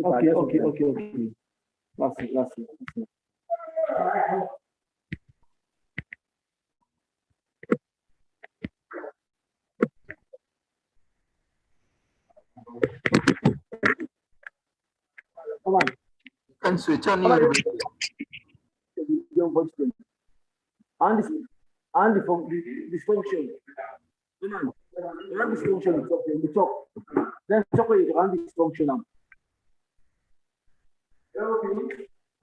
Okay. Last it. Come on. You can switch on your video. And this function. Come on. Run this function. We talk. Then talk about it. Run this function now.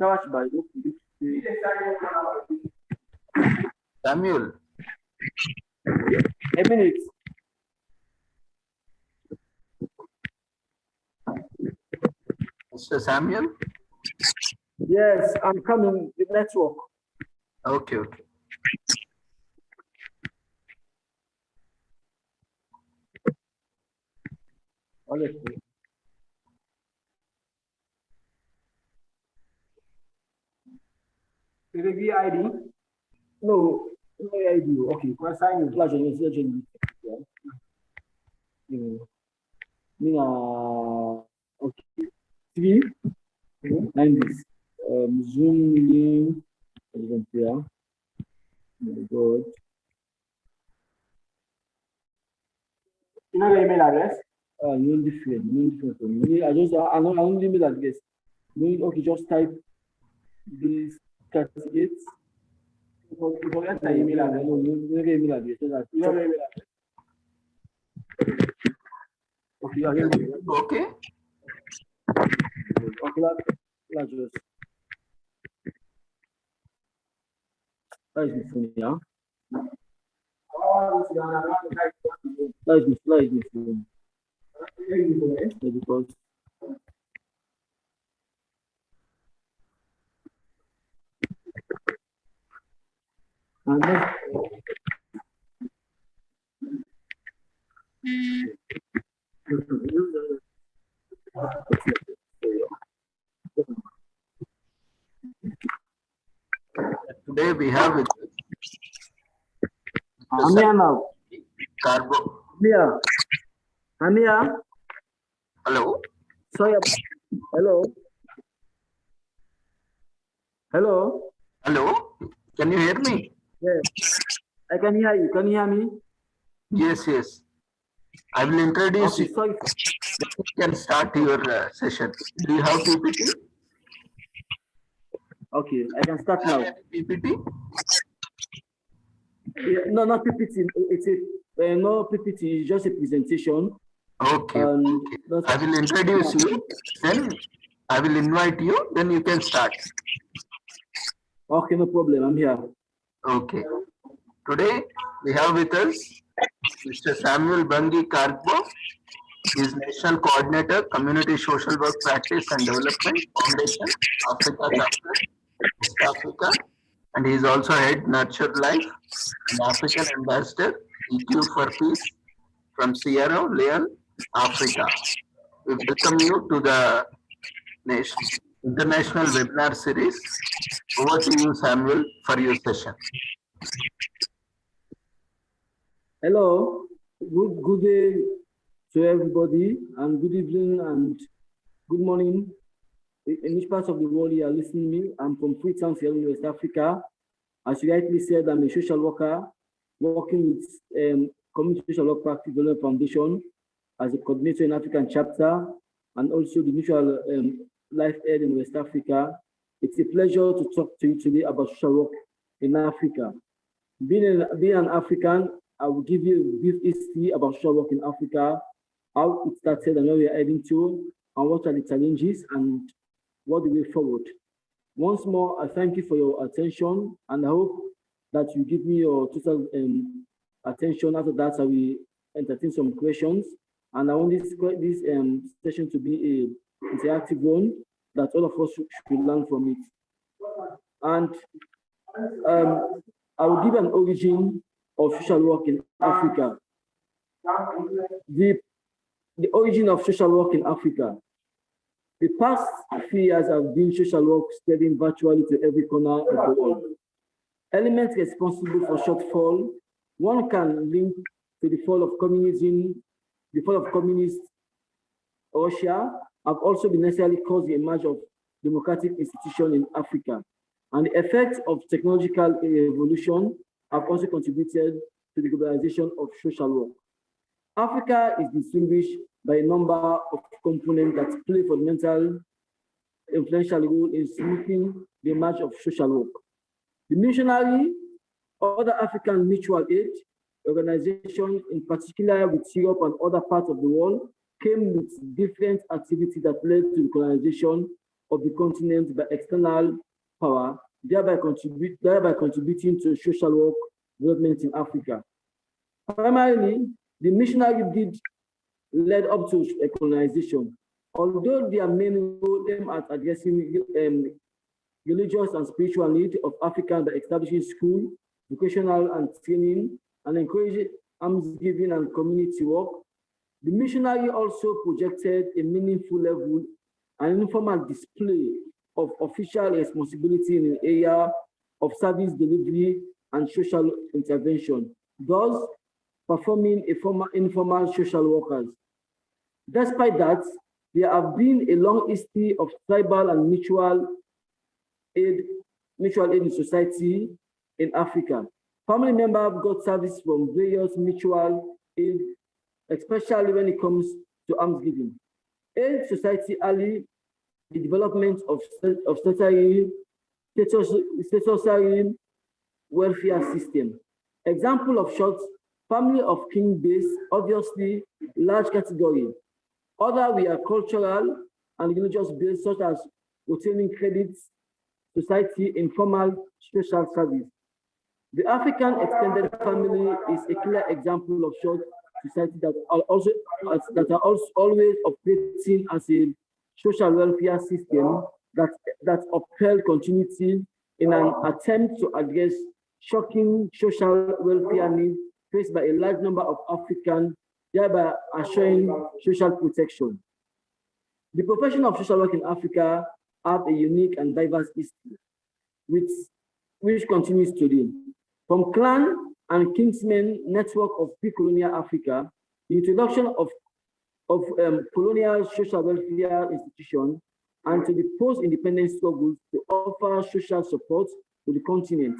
Touch by Samuel. A minute. Mr. Samuel? Yes, I'm coming with network. Okay. Honestly. The ID? No ID. Okay, sign in flash and legend. Okay. 3 and this Zoom link. Oh my God. You know the email address? No different for me. I don't email address. Okay, just type this 38. You forget the email address. No, you email address. You have email address. Okay, okay. Okay, let's just. That is my phone, yeah. That is my phone. Because today we have with I'm here now. Carbo. I'm here. Hello. Sorry. Hello. Can you hear me? Yes. I can hear you. Can you hear me? Yes. I will introduce you. Sorry. You can start your session. Do you have PPT? Okay, I can start now. PPT? Yeah, no, not PPT. It's no PPT. It's just a presentation. Okay. I will introduce you. Then I will invite you. Then you can start. Okay, no problem. I'm here. Okay. Today we have with us Mr. Samuel Bangi Karbo. He is National Coordinator, Community Social Work Practice and Development Foundation, Africa Chapter, East Africa, and he is also Head Nurture Life and African Ambassador, EQ for Peace from Sierra Leone, Africa. We welcome you to the International Webinar Series. Over to you, Samuel, for your session. Hello, good day to everybody, and good evening and good morning. In which part of the world you are listening to me? I'm from Freetown, Sierra Leone, West Africa. As you rightly said, I'm a social worker working with Community Social Work Practice Development Foundation as a coordinator in African chapter, and also the Mutual Life Aid in West Africa. It's a pleasure to talk to you today about social work in Africa. Being an African, I will give you a brief history about social work in Africa, how it started and where we are heading to, and what are the challenges and what the way forward. Once more, I thank you for your attention, and I hope that you give me your total attention. After that, I will entertain some questions, and I want this session to be an interactive one that all of us should learn from it. And I will give an origin of social work in Africa. The origin of social work in Africa. The past few years have been social work spreading virtually to every corner of the world. Elements responsible for shortfall, one can link to the fall of communism, the fall of communist Russia, have also been necessarily caused the emergence of democratic institutions in Africa. And the effects of technological evolution have also contributed to the globalization of social work. Africa is distinguished by a number of components that play fundamental influential role in smoothing the march of social work. The missionary, other African mutual aid organizations, in particular with Europe and other parts of the world, came with different activities that led to the colonization of the continent by external power, thereby contributing to social work development in Africa. Primarily, the missionary did led up to colonization. Although their main role aimed at addressing religious and spiritual needs of Africans by establishing school, vocational and training, and encouraging almsgiving and community work, the missionary also projected a meaningful level and informal display of official responsibility in the area of service delivery and social intervention, thus performing informal social workers. Despite that, there have been a long history of tribal and mutual aid in society in Africa. Family members got service from various mutual aid, especially when it comes to almsgiving. Aid society early the development of statutory welfare system. Example of short, family of king base, obviously large category. Other were cultural and religious based, such as retaining credits, society, informal social service. The African extended family is a clear example of short society that are always operating as a social welfare system that upheld continuity in an attempt to address shocking social welfare needs faced by a large number of Africans, thereby assuring social protection. The profession of social work in Africa have a unique and diverse history, which continues today. From clan and kinsmen network of pre-colonial Africa, the introduction of colonial social welfare institutions, and to the post-independence struggles to offer social support to the continent.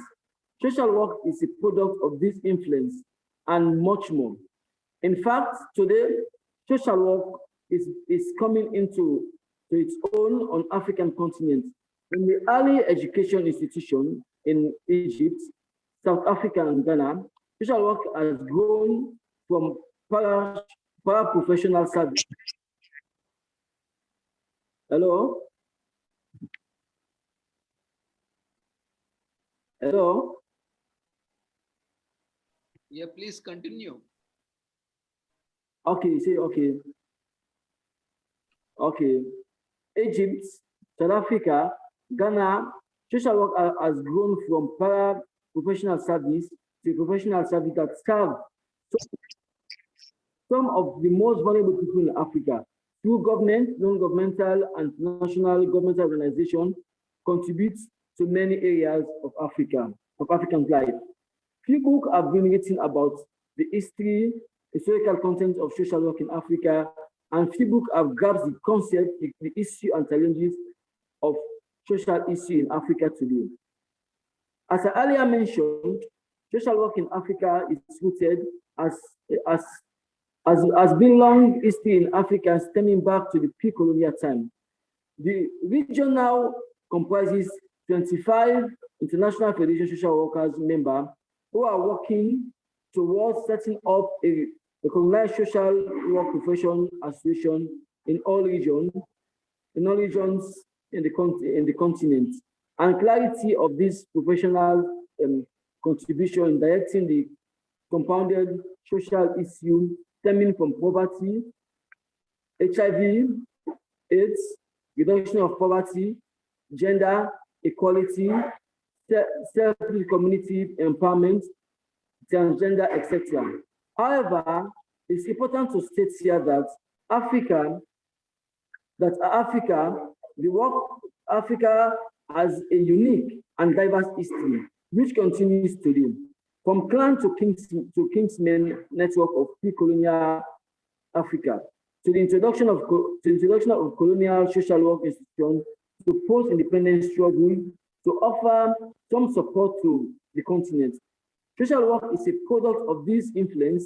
Social work is a product of this influence and much more. In fact, today, social work is coming into its own on African continent. In the early education institution in Egypt, South Africa, and Ghana, social work has grown from para-professional service. Hello? Hello? Yeah, please continue. Okay, say okay. Okay. Egypt, South Africa, Ghana, social work has grown from para-professional service to professional service that serve some of the most vulnerable people in Africa. Through government, non-governmental, and national governmental organizations contribute to many areas of African life. Few books have been written about the historical content of social work in Africa, and few books have grasped the concept, the issue and challenges of social issue in Africa today. As I earlier mentioned, social work in Africa is rooted has been long history in Africa, stemming back to the pre-colonial time. The region now comprises 25 International Federation Social Workers members who are working towards setting up a recognized social work profession association in all regions in the continent, and clarity of this professional contribution in directing the compounded social issue stemming from poverty, HIV, AIDS, reduction of poverty, gender equality, self-community empowerment, transgender, etc. However, it's important to state here that Africa has a unique and diverse history, which continues today. From clan to kingsmen network of pre-colonial Africa. to the introduction of colonial social work institutions, to post-independence struggle, to offer some support to the continent. Social work is a product of this influence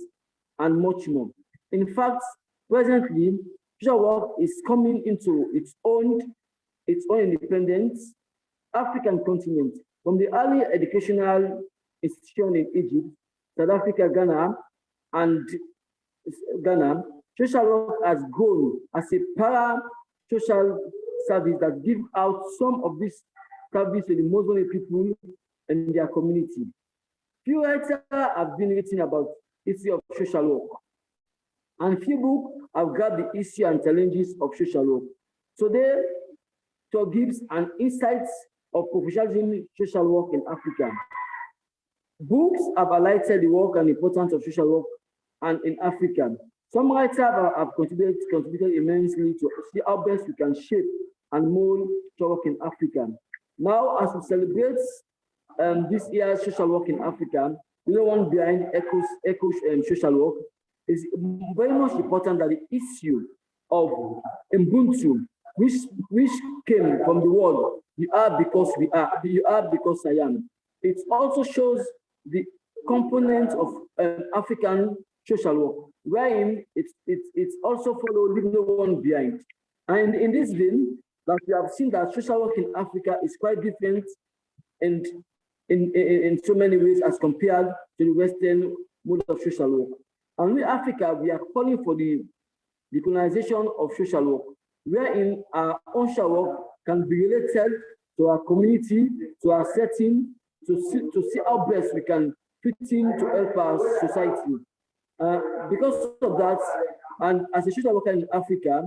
and much more. In fact, presently, social work is coming into its own independence African continent. From the early educational institution in Egypt, South Africa, Ghana, social work has grown as a para-social service that gives out some of this service to the most vulnerable people in their community. Few writers have been written about the issue of social work, and few books have grabbed the issue and challenges of social work. Today, to give an insight of professionalism in social work in Africa. Books have highlighted the work and importance of social work and in Africa. Some writers have contributed immensely to see how best we can shape and mold social work in Africa. Now, as we celebrate this year's social work in Africa, we don't want behind echoes social work. It's very much important that the issue of Ubuntu, which came from the word, you are because we are, you are because I am. It also shows the component of African social work, wherein it's also follow leave no one behind. And in this vein, that we have seen that social work in Africa is quite different and in so many ways as compared to the Western mode of social work. And in Africa, we are calling for the decolonization of social work, wherein our own social work can be related to our community, to our setting, to see how best we can fit in to help our society. Because of that, and as a social worker in Africa,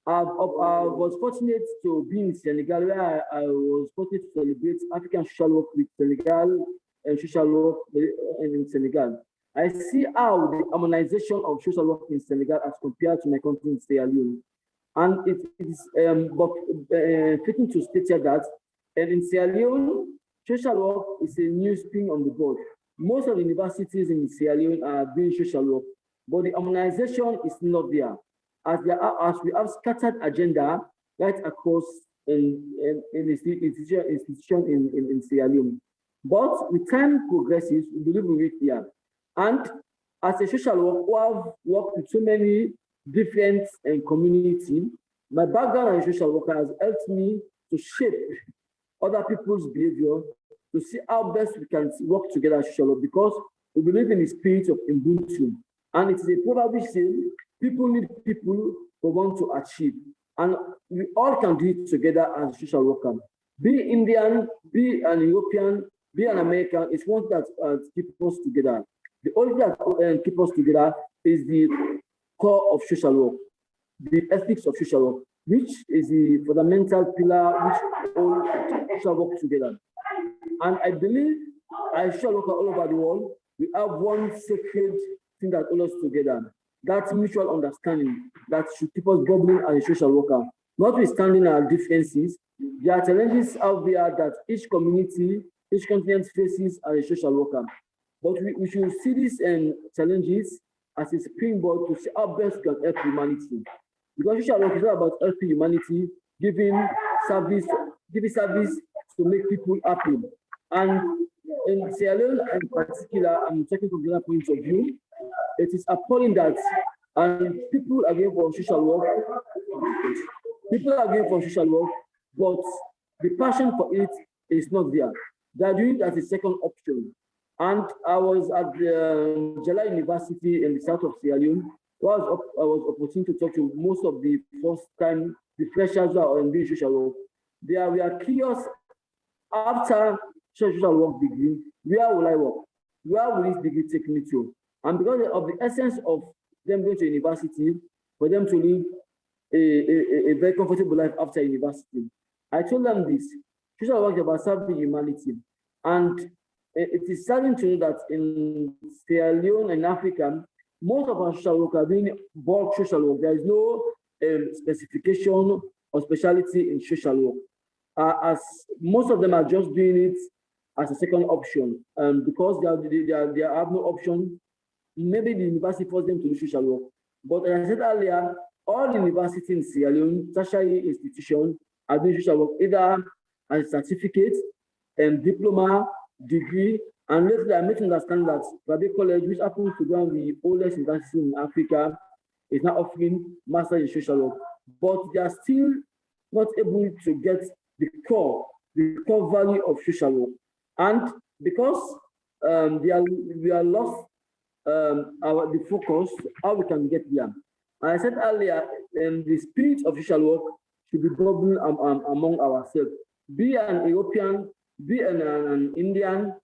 I was fortunate to be in Senegal, where I was fortunate to celebrate African social work with Senegal and social work in Senegal. I see how the harmonization of social work in Senegal as compared to my country in Sierra Leone. And it is fitting to state here that in Sierra Leone, social work is a new spring on the board. Most of the universities in Sierra Leone are doing social work, but the harmonization is not there. As we have scattered agenda right across in institution in Sierra Leone. But with time progresses, we believe we reach there. And as a social worker who have worked with so many different communities, my background as a social worker has helped me to shape other people's behavior, to see how best we can work together as social work, because we believe in the spirit of Ubuntu. And it is a proverb which says, people need people who want to achieve. And we all can do it together as a social worker. Be Indian, be an European, be an American, it's one that keeps us together. The only thing that keeps us together is the core of social work, the ethics of social work, which is the fundamental pillar which all social work together. And I believe as social workers all over the world, we have one sacred thing that holds us together. That's mutual understanding that should keep us bubbling as a social worker. Notwithstanding our differences, there are challenges out there that each community, each continent faces as a social worker. But we should see these challenges as a springboard to see how best we can help humanity. Because social work is all about helping humanity, giving service to make people happy. And in Sierra Leone in particular, I'm talking from the other point of view, it is appalling that people are going for social work. People are going for social work, but the passion for it is not there. They are doing it as a second option. And I was at the Jala University in the south of Sierra Leone, where I was opportunity to talk to most of the first-time, the freshers who are doing social work. We are curious, after social work degree, where will I work? Where will this degree take me to? And because of the essence of them going to university, for them to live a very comfortable life after university, I told them this: social work is about serving humanity. And it is saddening to know that in Sierra Leone and Africa, most of our social work are doing bulk social work. There is no specification or specialty in social work. As most of them are just doing it as a second option, because they have no option. Maybe the university forced them to do social work. But as I said earlier, all universities in Sierra Leone, tertiary institutions, are doing social work either as a certificate and diploma, degree, and lately I made to understand that Rabe College, which happens to be one of the oldest universities in Africa, is now offering master in social work, but they are still not able to get the core value of social work. And because we are lost the focus, how we can get there. And I said earlier, the spirit of social work should be bubbling among ourselves. Be an European, be an Indian,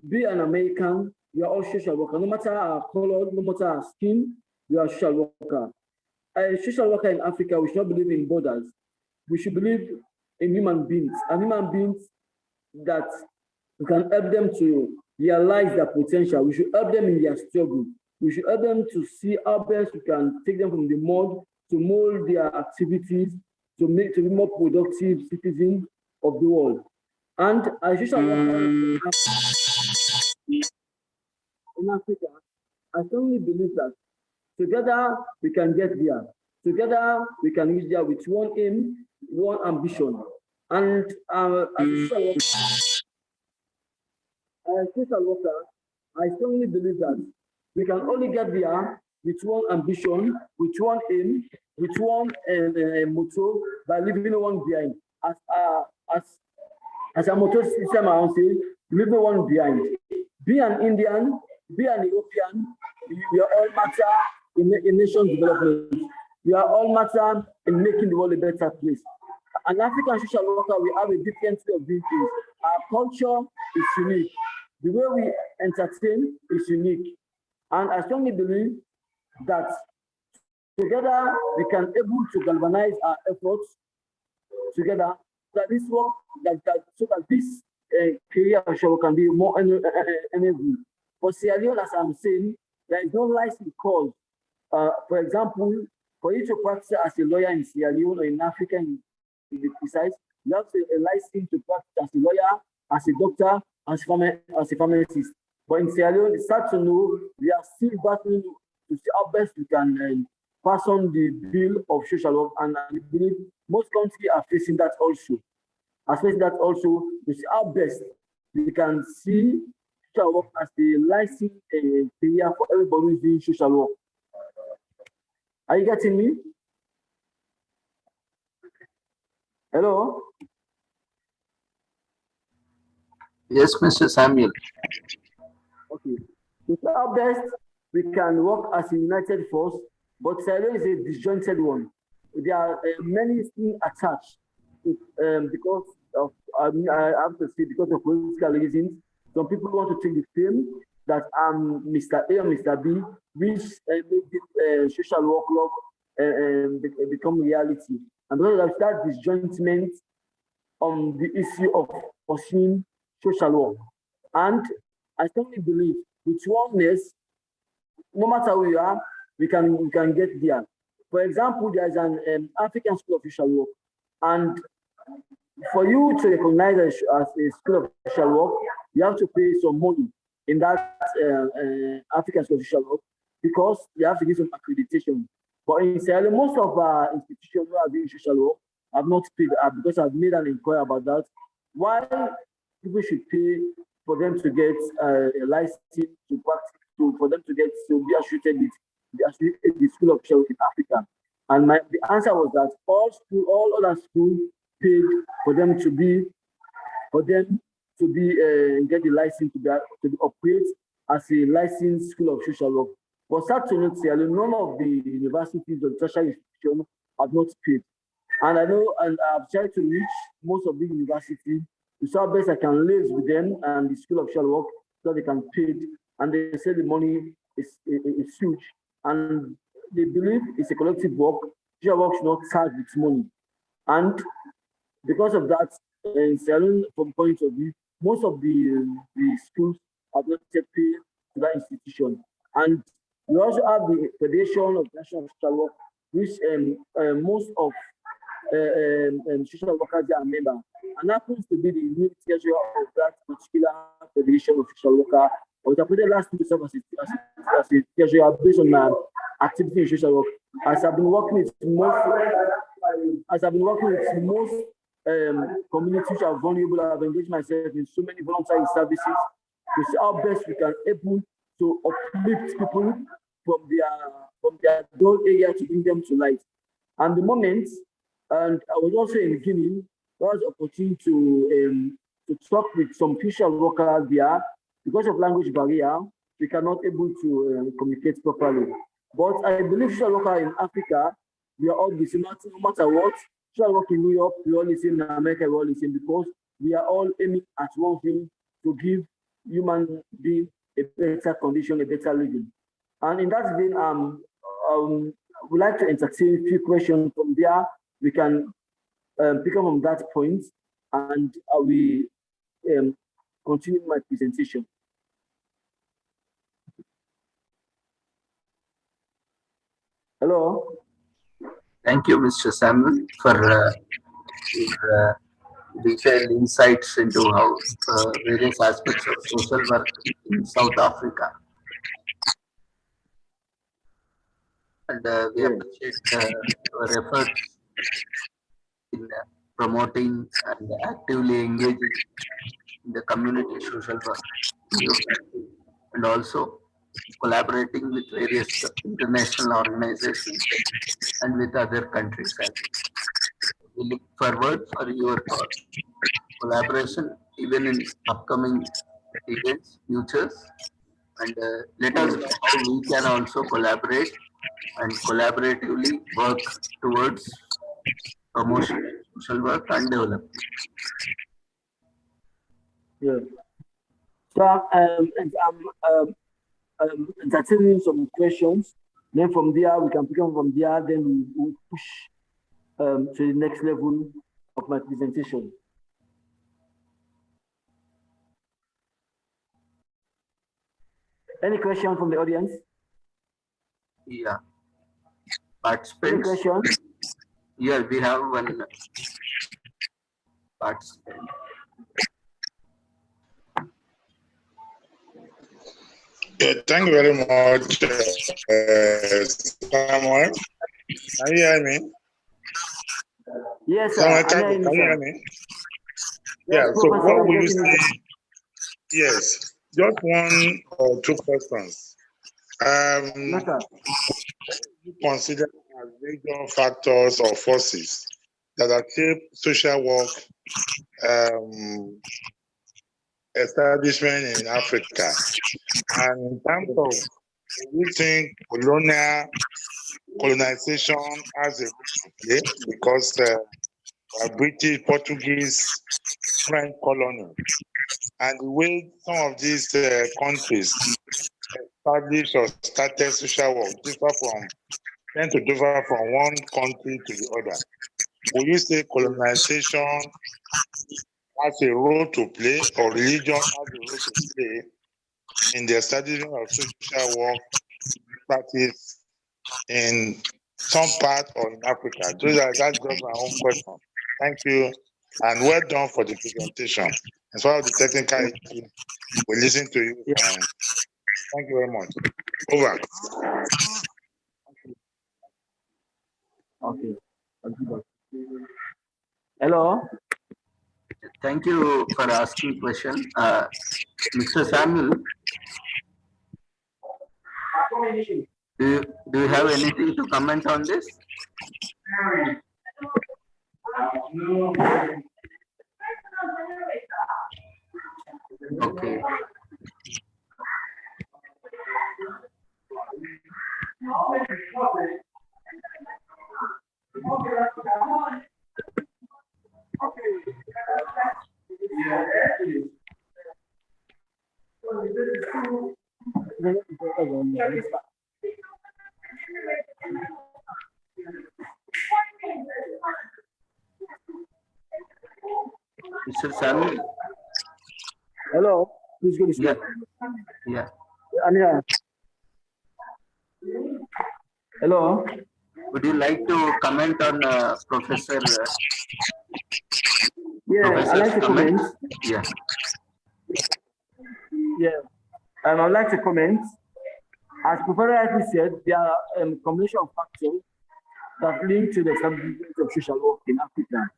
be an American, we are all social workers. No matter our color, no matter our skin, we are social worker. A social worker in Africa, we should not believe in borders. We should believe in human beings, and human beings that we can help them to realize their potential. We should help them in their struggle. We should help them to see how best we can take them from the mud to mold their activities to be more productive citizens of the world. And as social workers in Africa, I strongly believe that together we can get there. Together we can reach there with one aim, one ambition. And as a social worker, I strongly believe that we can only get there with one ambition, with one aim, with one motto, by leaving one behind. As a motto system, I would say, leaving one behind. Be an Indian, be an European, we are all matter in nation development. We are all matter in making the world a better place. An African social worker, we have a different way of doing things. Our culture is unique. The way we entertain is unique. And I strongly believe that together we can able to galvanize our efforts together, that this work, so that this career show can be more enabled. For Sierra Leone, as I'm saying, there is no license called. For example, for you to practice as a lawyer in Sierra Leone or in Africa, in the precise, you have a license to practice as a lawyer, as a doctor, as a pharmacist. But in Sierra Leone, it's start to know we are still battling to see how best we can pass on the bill of social work, and I believe most countries are facing that also. Facing that also, to see how best we can see social work as the licensed career for everybody who is doing social work. Are you getting me? Hello? Yes, Mr. Samuel. Okay. To see how best we can work as a united force, but Sierra Leone is a disjointed one. There are many things attached because of, I have to say, because of political reasons. Some people want to take the fame that I'm Mr. A or Mr. B, which make social work love become reality. And because of that disjointment on the issue of pursuing social work. And I strongly believe with oneness, no matter who you are, we can get there. For example, there's an African School of Social Work, and for you to recognize as a School of Social Work, you have to pay some money in that African School of Social Work because you have to give some accreditation. But in Sierra Leone, most of our institutions who are doing social work have not paid because I've made an inquiry about that. Why people should pay for them to get a license to practice, for them to get to be associated with the School of Social Work in Africa? And the answer was that all other schools paid for them to get the license to be operate as a licensed School of Social Work. But sad to note, none of the universities or tertiary institutions have not paid. And I know, and I've tried to reach most of the universities to see how best I can liaise with them and the School of Social Work so they can pay. And they say the money is huge. And they believe it's a collective work. Social work should not charge with money. And because of that, in Sierra Leone, from point of view, most of the schools have not yet paid to that institution. And we also have the Federation of National Social Work, which most of social workers are members, and happens to be the new treasurer of that particular Federation of Social Worker I was appointed last week to serve as a treasurer based on my activity in social work. As I've been working with most communities which are vulnerable, I've engaged myself in so many voluntary services to see how best we can able to uplift people from their dull area to bring them to light. And the moment, and I was also in Guinea, there was opportunity to talk with some social workers there. Because of language barrier, we cannot able to communicate properly. But I believe social workers in Africa, we are all the same, no matter what. Social work in New York, we all the same, in America, we all the same, because we are all aiming at one thing, to give human being a better condition, a better living. And in that vein, we'd like to entertain a few questions from there. We can pick up from that point, and I will continue my presentation. Hello. Thank you, Mr. Samuel, for your detailed insights into how various aspects of social work in South Africa. And we appreciate your efforts in promoting and actively engaging in the community social work in your country, and also collaborating with various international organizations and with other countries. We look forward for your collaboration even in upcoming events, futures, and let us know how we can also collaborate and collaboratively work towards promotion of social work and development. Yeah. So I'm entertaining some questions. Then from there, we can pick up from there. Then we'll push to the next level of my presentation. Any question from the audience? Yeah. Any Participants? question? Yeah, we have one participant. Yeah, thank you very much, Samuel. Can you hear me? Yes, sir. Samuel, I'm can hearing you you, hear sir. me? Yes, Yeah, so Professor, what I'm will you getting you, say? sir. Yes, just one or two questions. Yes, sir. You consider as major factors or forces that have shaped social work establishment in Africa. And in terms of, do you think colonization has a role to play? Because British, Portuguese, French colony, and the way some of these countries established or started social work tend to differ from one country to the other. Would you say colonization has a role to play, or religion has a role to play in the establishment of social work practice in some part or in Africa? That's just my own question. Thank you, and well done for the presentation. As far as the technical issue, we listen to you. And thank you very much. Over. Okay. Hello. Thank you for asking question. Mr. Samuel, do you have anything to comment on this? Okay. Mr. Samuel. Hello. Please go to Yeah. sleep. Yeah. I'm here. Hello. Would you like to comment on Professor? Yeah, I'd like to comment. Yeah. Yeah. I'd like to comment. As Professor rightly said, there are a combination of factors that link to the establishment of social work in Africa.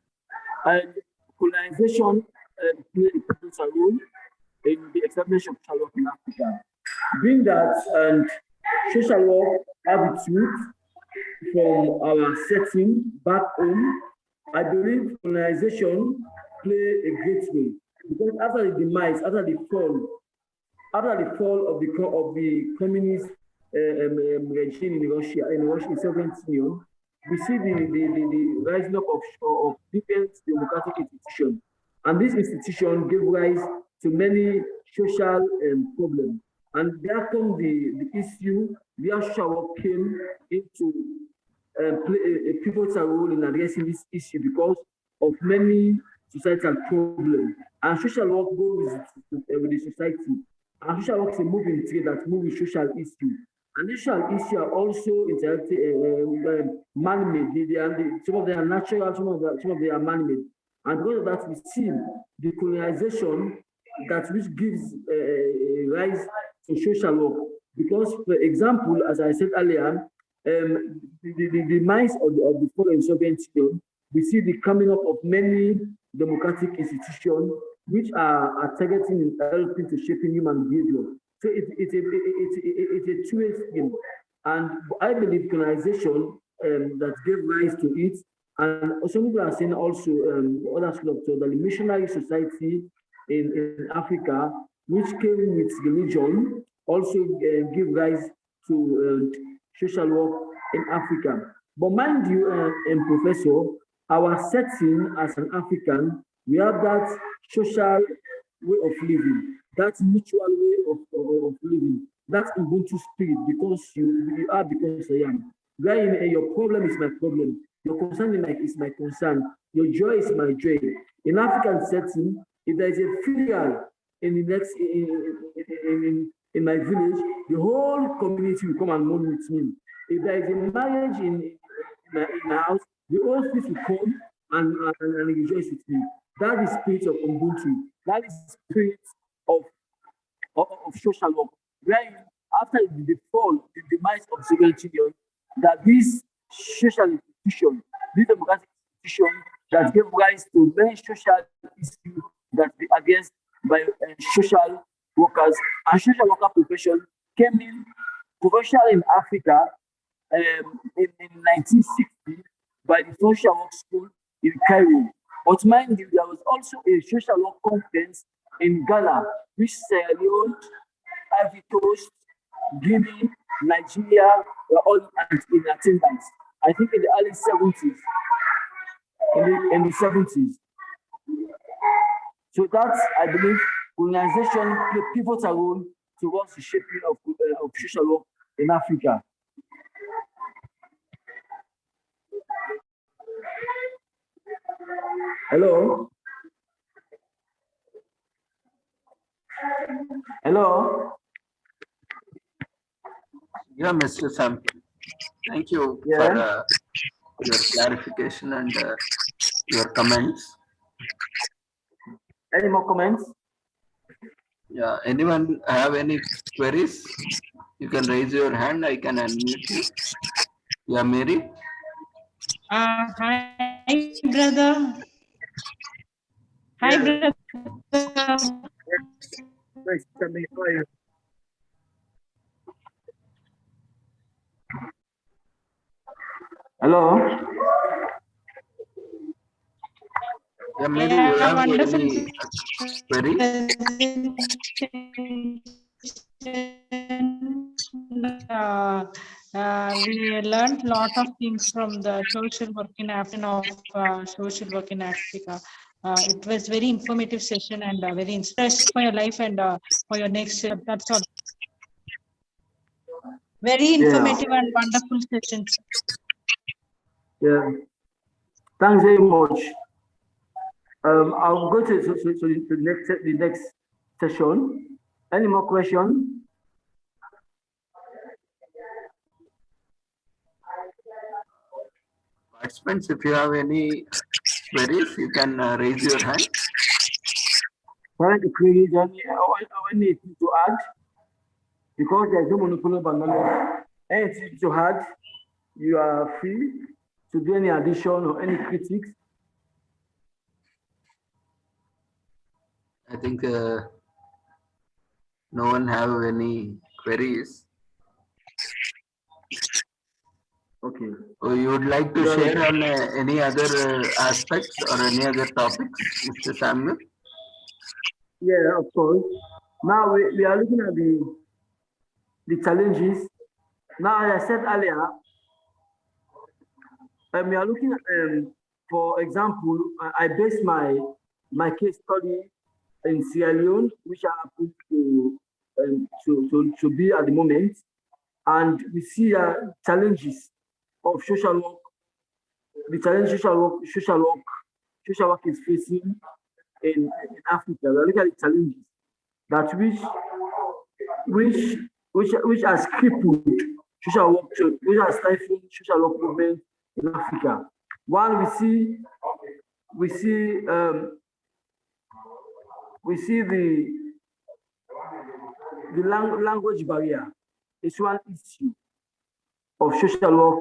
And colonization played a pivotal role in the establishment of social work in Africa. Being that social work have its roots from our setting back home, I believe colonization play a great role because after the demise, after the fall of the communist regime in Russia, in Soviet Union, we see the rising up of different democratic institutions, and this institution gave rise to many social problems. And there comes the issue where social work came into play a pivotal role in addressing this issue because of many societal problems. And social work goes with the society. And social work is a moving tree that moves with social issues. And social issues are also man-made. Some of them are natural, some of them are man-made. And because of that, we see the colonization which gives rise to social work. Because, for example, as I said earlier, the demise of the fallen Soviet Union, we see the coming up of many democratic institutions which are targeting and helping to shaping human behavior. So it's a two-way thing. And I believe colonization that gave rise to it, and some people are saying also, other schools of thought, that the missionary society in Africa, which came with religion, also give rise to social work in Africa. But mind you, Professor, our setting as an African, we have that social way of living, that mutual way of living, that Ubuntu spirit, because you are because I am. Where your problem is my problem, your concern is my concern, your joy is my joy. In African setting, if there is a funeral in my village, the whole community will come and mourn with me. If there is a marriage in my house, the whole street will come and rejoice with me. That is spirit of Ubuntu. That is spirit of social work. Where after the fall, the demise of Soviet Union, that this social institution, this democratic institution that gave rise to many social issues that be against by social workers and social worker profession came in professionally in Africa in 1960 by the social work school in Cairo. But mind you, there was also a social work conference in Ghana, which Sierra Leone, Ivory Coast, Guinea, Nigeria were all in attendance. I think in the early 70s. In the 70s. So that's, I believe, colonization played a pivotal role towards the shaping of social work in Africa. Hello? Hello? Yeah, Mr. Sam. Thank you for your clarification and your comments. Any more comments? Yeah, anyone have any queries? You can raise your hand. I can unmute you. Yeah, Mary. Hi, brother. Hi, brother. Nice to meet you. Hello? Yeah, maybe you have wonderful any query? We learned a lot of things from the social work in Africa. It was very informative session and very inspiring for your life and for your next. That's all. Very informative and wonderful sessions. Yeah. Thanks very much. I'll go to the next session. Any more questions? Participants, if you have any queries, you can raise your hand. Any queries? Anything to add? because there is no monopoly of knowledge. Anything to add, you are free to do any addition or any critiques. I think no one have any queries. Okay. So you would like to Got it. share on any other aspects or any other topics, Mr. Samuel? Yeah, of course. Now we are looking at the challenges. Now, as I said earlier, we are looking at, for example, I based my case study in Sierra Leone, which I happen to be at the moment, and we see challenges of social work, the challenge social work is facing in Africa. We are looking at the challenges that which has crippled social work, which has stifled social work movement in Africa. One, we see the language barrier is one issue of social work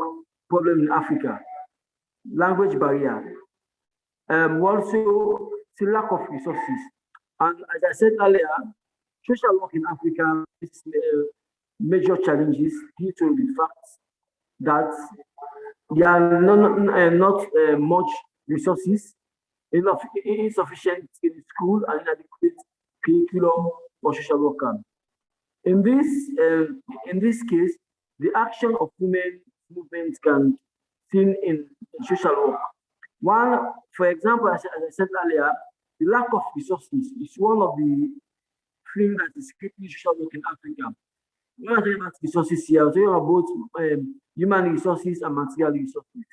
problem in Africa. Language barrier. Also, the lack of resources. And as I said earlier, social work in Africa is major challenges due to the fact that there are not much resources, insufficient in school and inadequate curriculum for social workers. In this case, the action of women movements can seen in social work. One, for example, as I said earlier, the lack of resources is one of the things that is crippling social work in Africa. When I'm talking about resources here, I'm talking about human resources and material resources.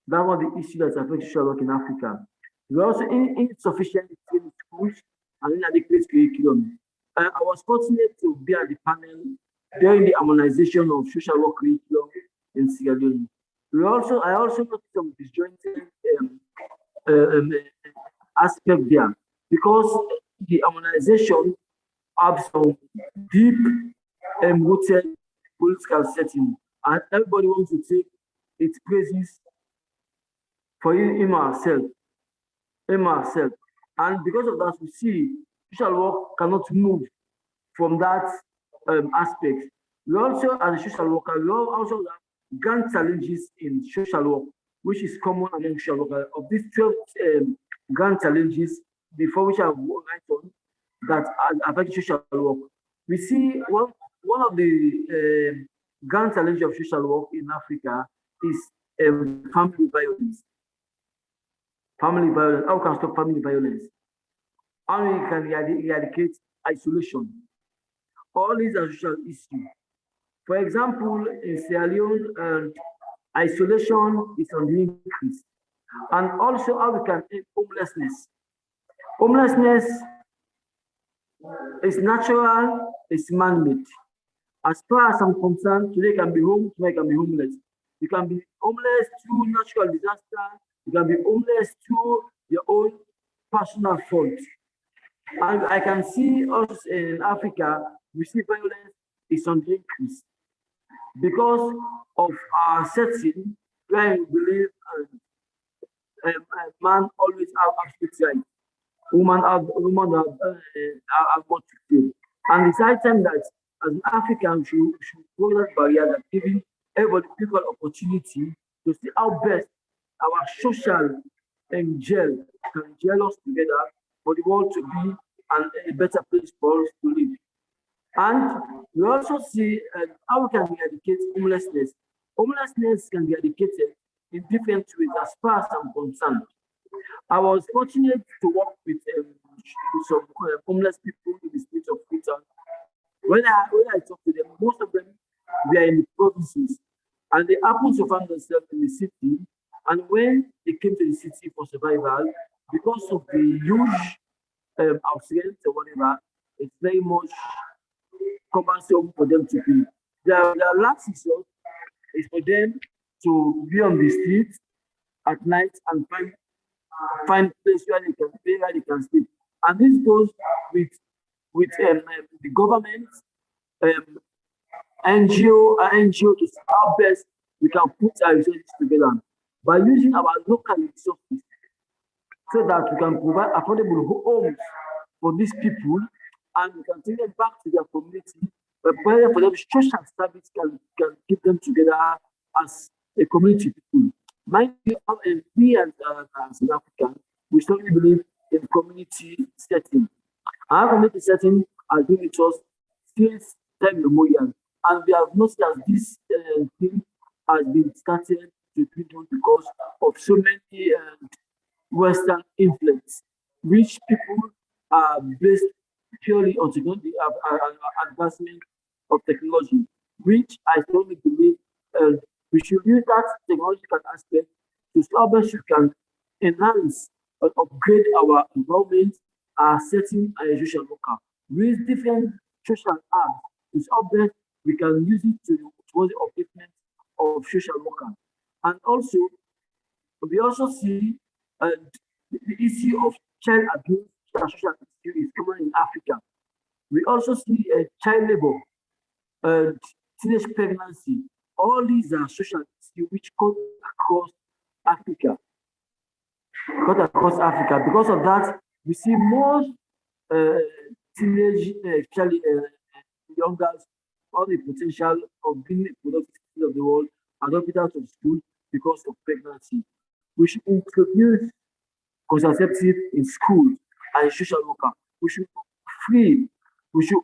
That's one of the issues that affect social work in Africa. We also insufficient in schools and inadequate curriculum. I was fortunate to be at the panel during the harmonization of social work curriculum in Sierra Leone. I also noticed some disjointed aspect there because the harmonization has some deep rooted political setting, and everybody wants to take its praises for him or herself. And because of that, we see social work cannot move from that aspect. We also, as a social worker, we also have grand challenges in social work, which is common among social workers. Of these 12 grand challenges, before which I will write on, that affect social work, we see one of the grand challenges of social work in Africa is family violence. Family violence. How can we stop family violence? How we can eradicate isolation? All these are social issues. For example, in Sierra Leone, isolation is on the increase. And also how we can end homelessness. Homelessness is natural, it's man-made. As far as I'm concerned, today can be home, tomorrow can be homeless. You can be homeless through natural disaster, you can be homeless through your own personal fault. And I can see us in Africa, we see violence is on the increase because of our setting where we believe man always have absolute right. Woman have what to say. And it's high time that as an African should break that barrier that giving everybody equal opportunity to see how best our social and gel can gel us together for the world to be a better place for us to live. And we also see how we can eradicate homelessness. Homelessness can be eradicated in different ways as far as I'm concerned. I was fortunate to work with some homeless people in the state of Freetown. When I talk to them, most of them they are in the provinces and they happen to find themselves in the city. And when they came to the city for survival, because of the huge house rent or whatever, it's very much cumbersome for them to pay. Their last resort is for them to be on the street at night and find place where they can pay, where they can sleep. And this goes with the government NGO to see how best we can put our resources together by using our local resources so that we can provide affordable homes for these people and we can take them back to their community, but providing for them social service can keep them together as a community people. Mind you, we as an African, we strongly believe in community setting. Our community setting has been with us since time immemorial, and we have noticed that this thing has been started to be done because of so many Western influence, which people are based purely on technology, advancement of technology, which I strongly believe we should use that technological aspect to see how best we can enhance and upgrade our environment, our setting, and social local. With different social apps, to see how best we can use it towards the upliftment of social local. And also, we also see the issue of child abuse and social issue is common in Africa. We also see child labor and teenage pregnancy. All these are social issues which cut across Africa. Cut across Africa. Because of that, we see more teenage, especially young girls, all the potential of being productive of the world and not out of school because of pregnancy. We should introduce contraceptive in schools and social worker. We should free. We should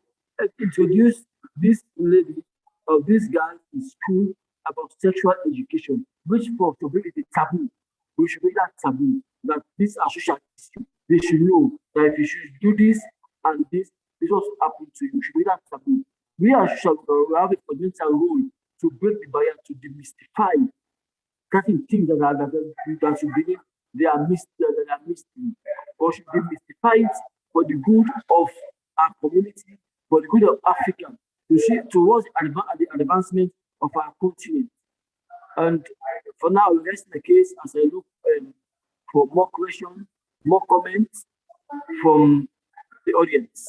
introduce this lady or this guy in school about sexual education, which for to be a taboo. We should make that taboo that these are social issues. They should know that if you should do this and this also happen to you. We should make that taboo. We are social worker, we have a fundamental role to break the barrier to demystify certain things that should believe they are mystery, or should demystify it for the good of our community, for the good of Africa, to see towards the advancement of our continent. And for now, I will rest my case as I look for more questions, more comments from the audience.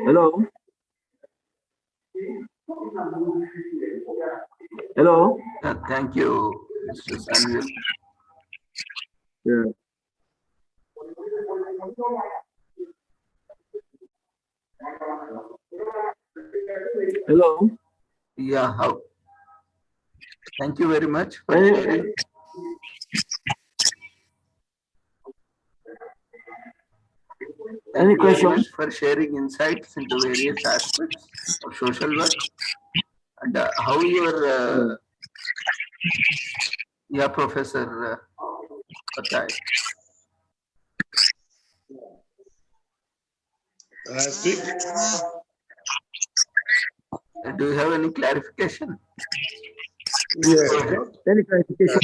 Hello? Hello? Thank you, Mr. Samuel. Yeah. Hello? Yeah, how? Thank you very much for sharing. Any questions? For sharing insights into various aspects of social work and how your Professor Patay. Can I speak? Do you have any clarification? Yes. Any clarification?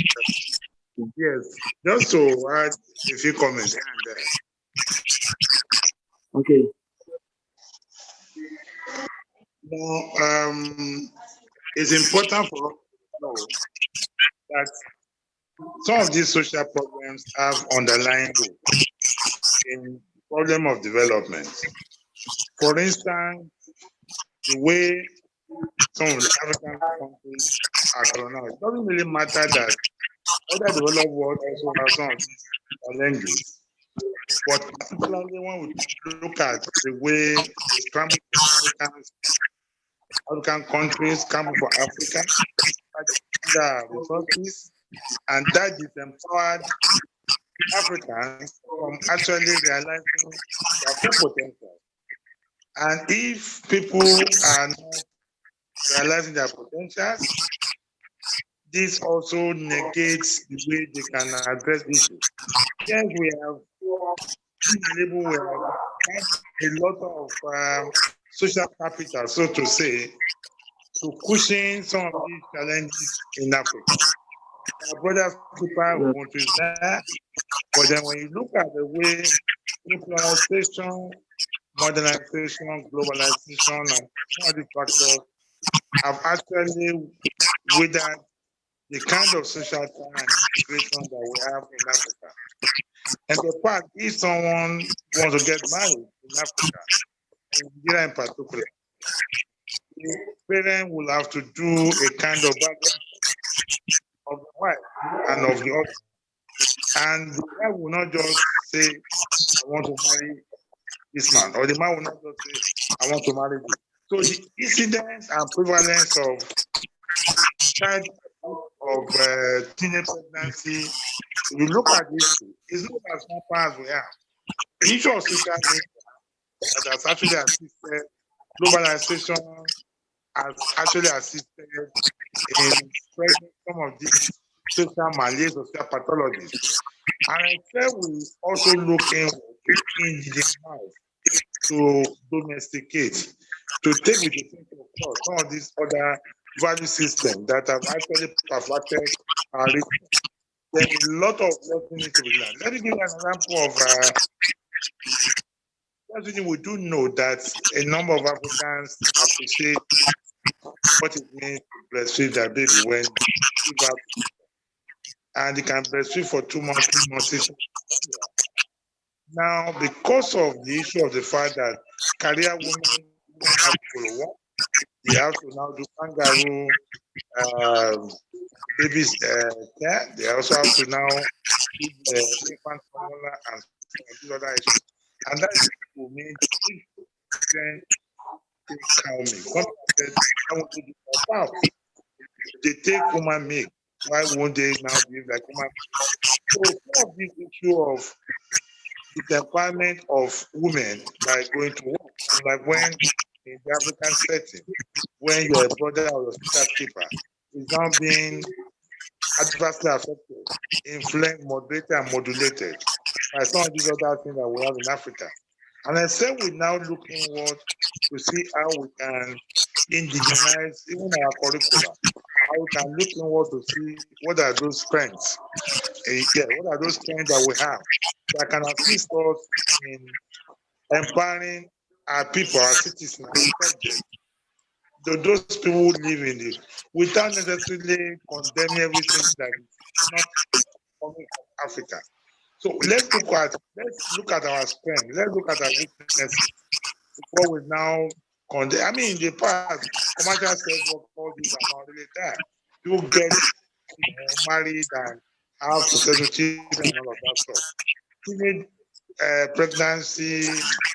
Yes. Just to add a few comments here and there. Okay. Now, it's important for us to know that some of these social problems have underlying roots in problem of development. For instance, the way some of the African countries are colonized. It doesn't really matter that other developed world also have some of these challenges. But particularly when we look at the way the scramble African countries scramble for Africa, the resources, and that disempowered Africans from actually realizing their full potential. And if people are not realizing their potentials, this also negates the way they can address issues. Yes, we have a lot of social capital, so to say, to cushion some of these challenges in Africa. Our brothers keeper countries there, but then when you look at the way implementation, modernization, globalization, and some of the factors have actually withered the kind of social and integration that we have in Africa. In the past, if someone wants to get married in Africa, in Nigeria in particular, the parent will have to do a kind of background of the wife and of the other. And the wife will not just say, I want to marry this man, or the man will not just say, I want to marry this. So the incidence and prevalence of child of teenage pregnancy, if you look at this, it's not as far as we are. The issue of social media that has actually assisted globalization, has actually assisted in spreading some of these social malaise or social pathologies. And I said we also look in to indigenize, to domesticate, to take with the think of course some of these other value systems that have actually perfected our region. There's a lot of lessons need to be learned. Let me give you an example of we do know that a number of Africans appreciate what it means to breastfeed their baby when they give out, and they can breastfeed for 2 months, 3 months. Now, because of the issue of the fact that career women have to follow work, they have to now do kangaroo babies care. They also have to now feed infant formula and these other issues. And that will mean then take cow milk. Some said, I want to do cow. They take human milk. Why won't they now give like human milk? So some of this issue of the empowerment of women by going to work, like when in the African setting, when you're a brother or a sister keeper, is now being adversely affected, inflamed, moderated, and modulated by some of these other things that we have in Africa. And I said we're now looking what to see how we can indigenize even our curriculum. How we can look inward to see what are those strengths, what are those strengths that we have that can assist us in empowering our people, our citizens, our subjects. Those people who live in it, without necessarily condemning everything that is not coming from Africa. So let's look at our strength. Let's look at our weaknesses before we now condemn. I mean, in the past, commercial sex work, all these are not really there. People get married and have successful children and all of that stuff. Teenage pregnancy,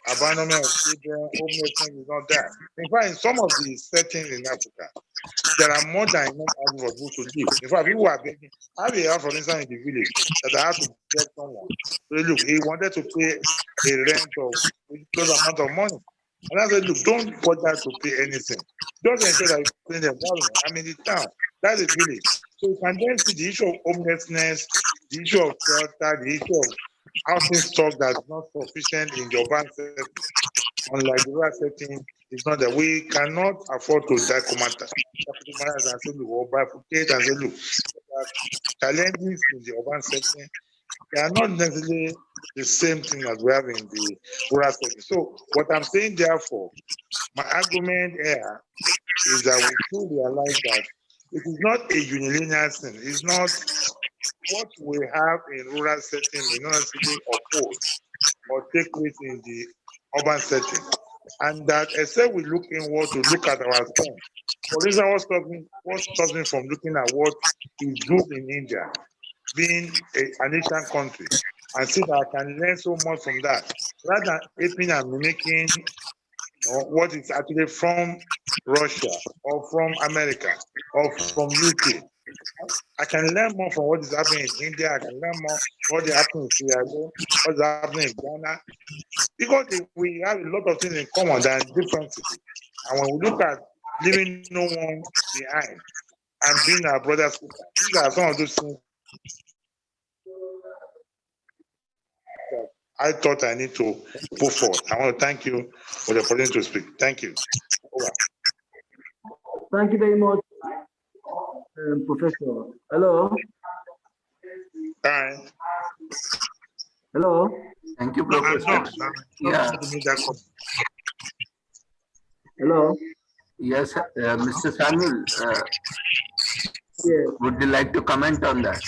abandonment of children, homelessness is not there. In fact, in some of the settings in Africa, there are more than enough houses for people to live. In fact, people are begging. I have a house, for instance, in the village that I have to get someone. So look, he wanted to pay a rent of those amount of money. And I said, look, don't bother to pay anything. Just ensure that you clean the environment. I mean, the town, that's a village. So you can then see the issue of homelessness, the issue of shelter, the issue of housing stock that's not sufficient in the urban setting, unlike the rural setting. It's not that we cannot afford to document and say, look, or bifurcate and say, look, challenges in the urban setting, they are not necessarily the same thing as we have in the rural setting. So what I'm saying, therefore, my argument here is that we should realize that it is not a unilinear thing. It's not what we have in rural setting may not necessarily oppose or take place in the urban setting. And that except we look inward to look at our strength. For instance, what's stopping from looking at what is good in India, being an Asian country, and see that I can learn so much from that, rather than aping and mimicking what is actually from Russia or from America or from UK. I can learn more from what is happening in India. I can learn more what is happening in Sierra Leone, what is happening in Ghana. Because we have a lot of things in common than differences. And when we look at leaving no one behind and being our brothers, these are some of those things that I thought I need to put forward. I want to thank you for the opportunity to speak. Thank you. Over. Thank you very much, Professor. Hello. Hi. Hello. Thank you, Professor. Yeah. Hello. Yes, Mr. Samuel, Yeah. would you like to comment on that?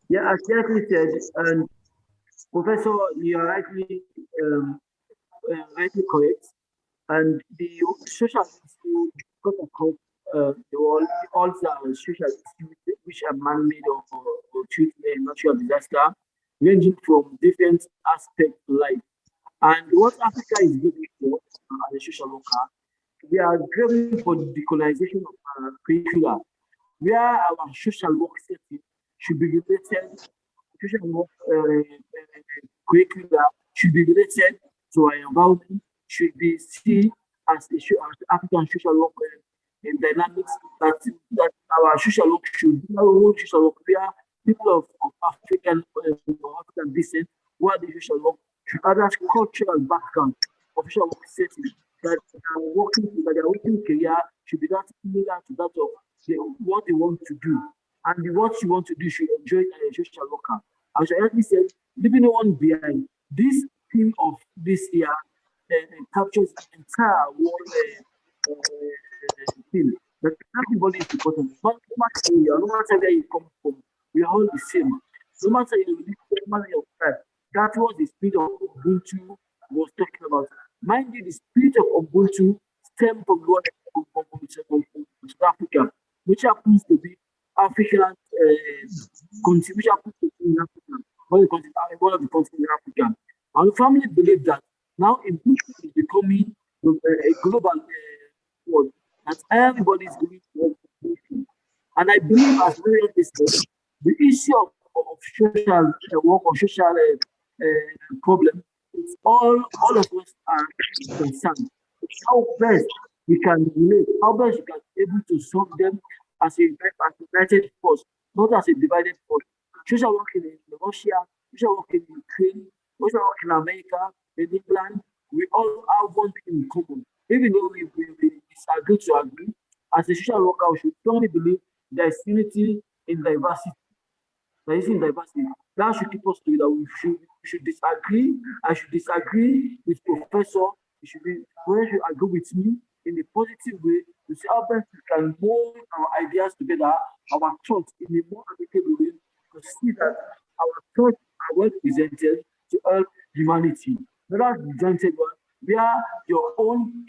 Yeah, as Jeffrey said, and Professor, you are rightly correct. And the social issue, because of all the social issues which are man-made or due to a natural disaster, ranging from different aspects of life. And what Africa is looking for as a social worker, we are craving for the decolonization of our curricula, where our social work setting should be related, social work curricula should be related to our environment, should be seen as as African social work in dynamics that our social work should be our own social work where people of African descent who are the social work should have that cultural background of social work setting that their working career should be that similar to that of what they want to do. And what you want to do should enjoy it as a social worker. As I already said, leaving no one behind. This theme of this year captures the entire world theme. That everybody is important. No matter who you are, no matter where you come from, we are all the same. No matter your religion, no matter your tribe. That was the spirit of Ubuntu was talking about. Mind you, the spirit of Ubuntu stemmed from what from South Africa, which happens to be African country, which happens to be in Africa, one of the countries in Africa. And the family believe that now Ubuntu is becoming a global word that everybody is going to work with. And I believe, as very said, the issue of social work or social problem, it's all of us are concerned. It's how best we can relate, how best we can be able to solve them as a united force, not as a divided force. Social work in Russia, social work in Ukraine, social work in America, in England, we all have one thing in common. Even though we disagree to agree, as a social worker, we should strongly believe there is unity in diversity. There is in diversity. That should keep us together. We should disagree. I should disagree with Professor. Professor should agree with me in a positive way to see how best we can mold our ideas together, our thoughts in a more amicable way, to see that our thoughts are well presented to all humanity. Not as presented one, where your own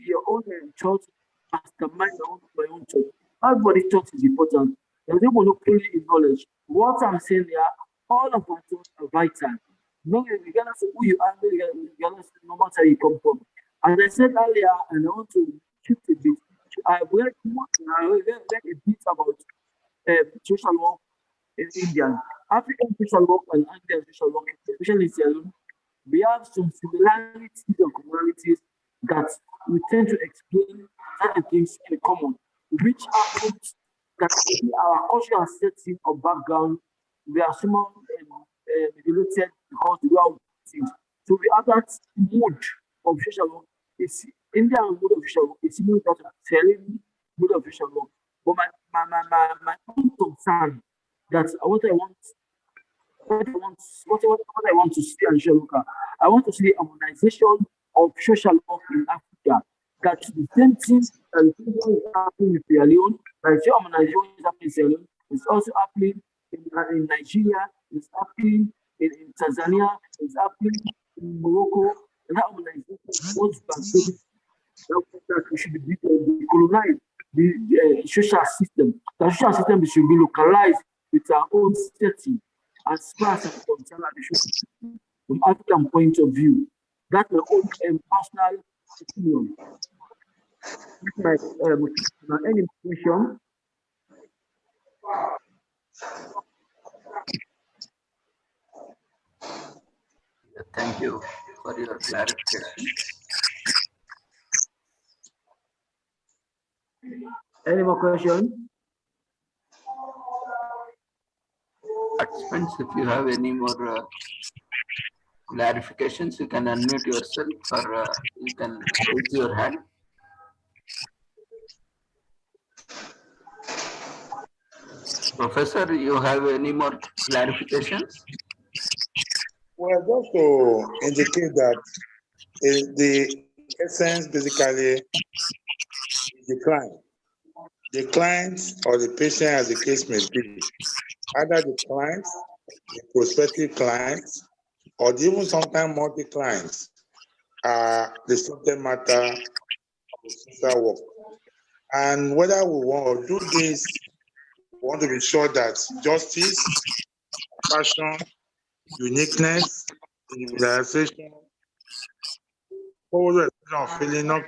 thoughts mastermind my own thoughts. Everybody's thoughts is important. There's no monopoly in knowledge. What I'm saying here, all of our thoughts are vital. No, regardless of who you are, regardless no matter where you come from. As I said earlier, and I want to shift a bit, I read a bit about social work in India. African social work and Indian social work, especially in Sierra Leone, we have some similarities and commonalities that we tend to explain certain things in common, which happens that our cultural setting or background, we are somehow related because we are things. So we have that mode of social work. It's Indian mode of social work. It's similar to telling mode of social work. But my own concern that what I want to see in social worker. I want to see the harmonization of social work in Africa. That the same thing that is happening in Sierra Leone, like the harmonization is happening in Sierra Leone, it's also happening in Nigeria, it's happening in Tanzania, it's happening in Morocco, and that harmonization wants that we should be decolonize the social system. The social system should be localized with our own setting as far as I'm concerned from African point of view. That's my own personal opinion. Any question? Thank you for your clarification. Any more questions? Participants, if you have any more clarifications, you can unmute yourself or you can raise your hand. Professor, you have any more clarifications? Well, just to indicate that the essence basically is the client or the patient, as the case may be, either the client, the prospective client, or even sometimes multi-clients are the subject matter of social work. And whether we want to do this, we want to be sure that justice, passion, uniqueness, individualization, overall expression of feeling, not,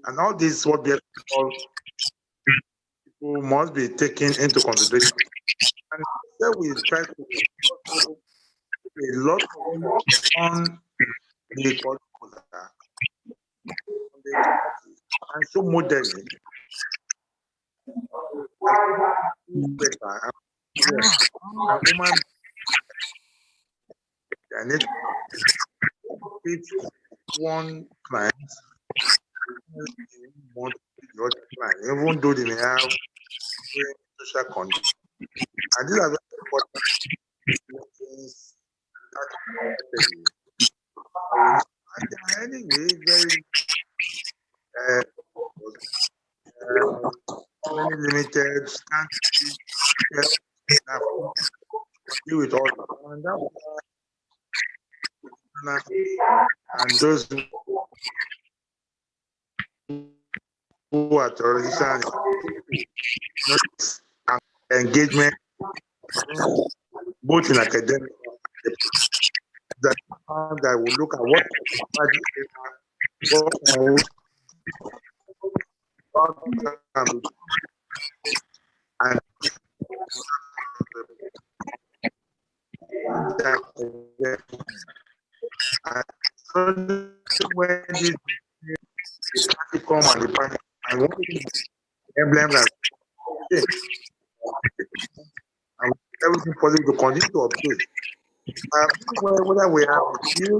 and all this what people must be taken into consideration. And then we try to do a lot on the curricula and show modeling better. And woman, I need to teach one client want the other client, even though they may have social condition. And these are very important things that anyway, very many limited can't deal with all and that and those who are theoreticians engagement both in academic that will look at what and when this come and the party and one emblem like and everything possible to continue to update. Whether we have a few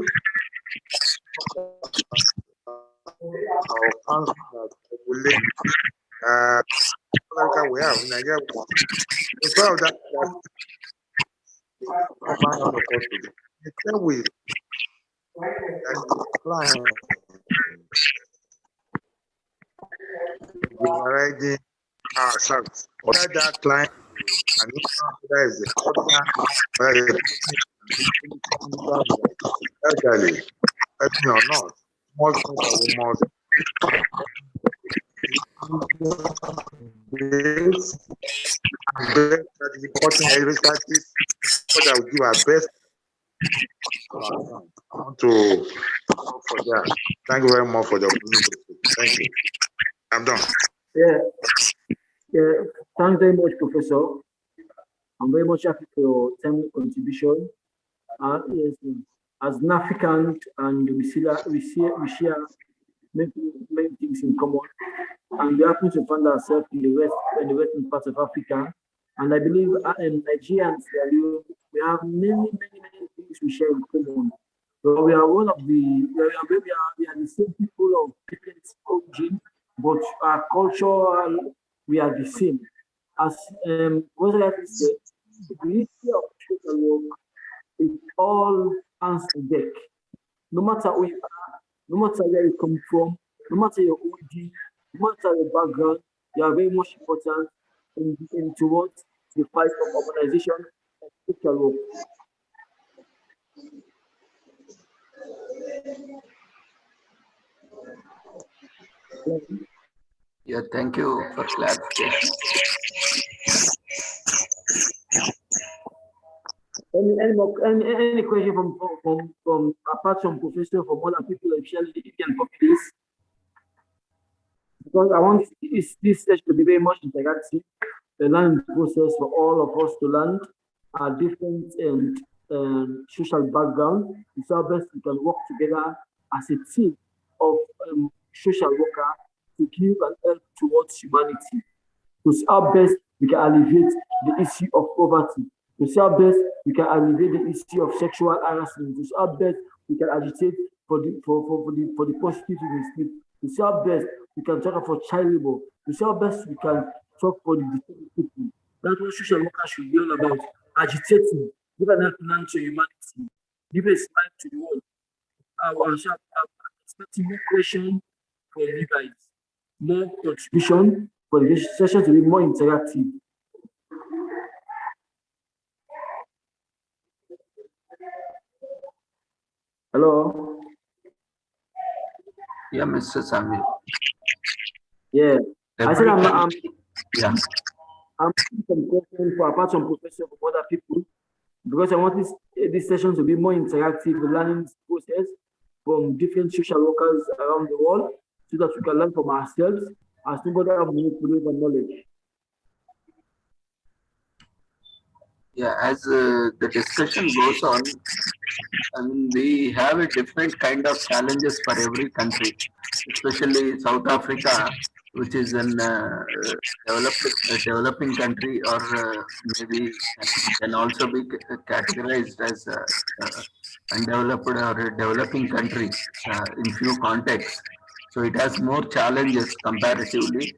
our council that regulate we have in Nigeria. In spite of that, the same way we are riding ourselves. Whether that client and whether is the partner, whether it's person or not, most important every practice that will give our best to for that. Thank you very much for the opportunity. Thank you. I'm done. Yeah. Thanks very much, Professor. I'm very much happy for your timely contribution. Yes, as an African, and we share many things in common, and we happen to find ourselves in the western part of Africa. And I believe Nigerians, we have many things we share in common. So we are one of the we are the same people of different origin, but our culture we are the same. As what I have to say, the history of social work is all hands on deck. No matter who you are, no matter where you come from, no matter your origin, no matter your background, you are very much important in towards the fight of urbanization and social work. Yeah, thank you for clarification. Any question from apart from Professor, from other people, especially the Indian populace? Because I want this session to be very much interactive, the learning process for all of us to learn our different social background. It's how best we can work together as a team of social workers to give and help towards humanity. To see how best we can alleviate the issue of poverty. To see how best we can alleviate the issue of sexual harassment. To see how best we can agitate for the positive in the street. To see how best we can talk for child labor. To see how best we can talk for the disabled people. That's what social workers should be all about. Agitating, give an help to humanity, give a smile to the world. I'm expecting more question from you guys, more contribution for the session to be more interactive. Hello? Yeah, Mr. Samuel. Yeah. I said I'm Yeah. I'm some questions for apart from professor from other people because I want this session to be more interactive, learning process from different social workers around the world so that we can learn from ourselves as nobody have manipulated knowledge. Yeah, as the discussion goes on, I mean, we have a different kind of challenges for every country, especially South Africa, which is an developing country, or maybe can also be categorized as undeveloped or a developing country in few contexts. So it has more challenges comparatively.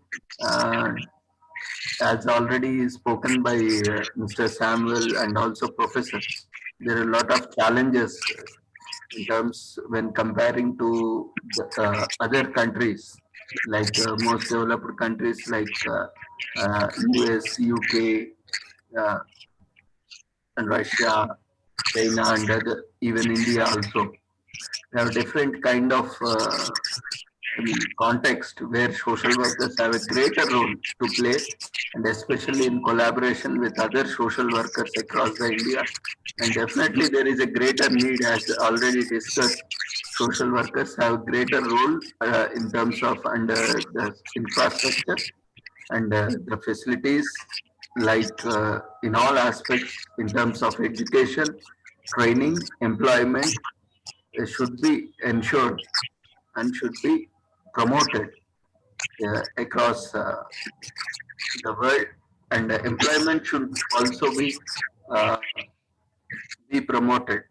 As already spoken by Mr. Samuel and also Professor, there are a lot of challenges in terms when comparing to the, other countries, like most developed countries like US, UK, uh, and Russia, China, and other, even India also. They have different kind of context where social workers have a greater role to play, and especially in collaboration with other social workers across the India. And definitely there is a greater need, as already discussed. Social workers have greater role in terms of under the infrastructure and the facilities, like in all aspects in terms of education, training, employment, should be ensured and should be promoted across the world, and employment should also uh, be promoted.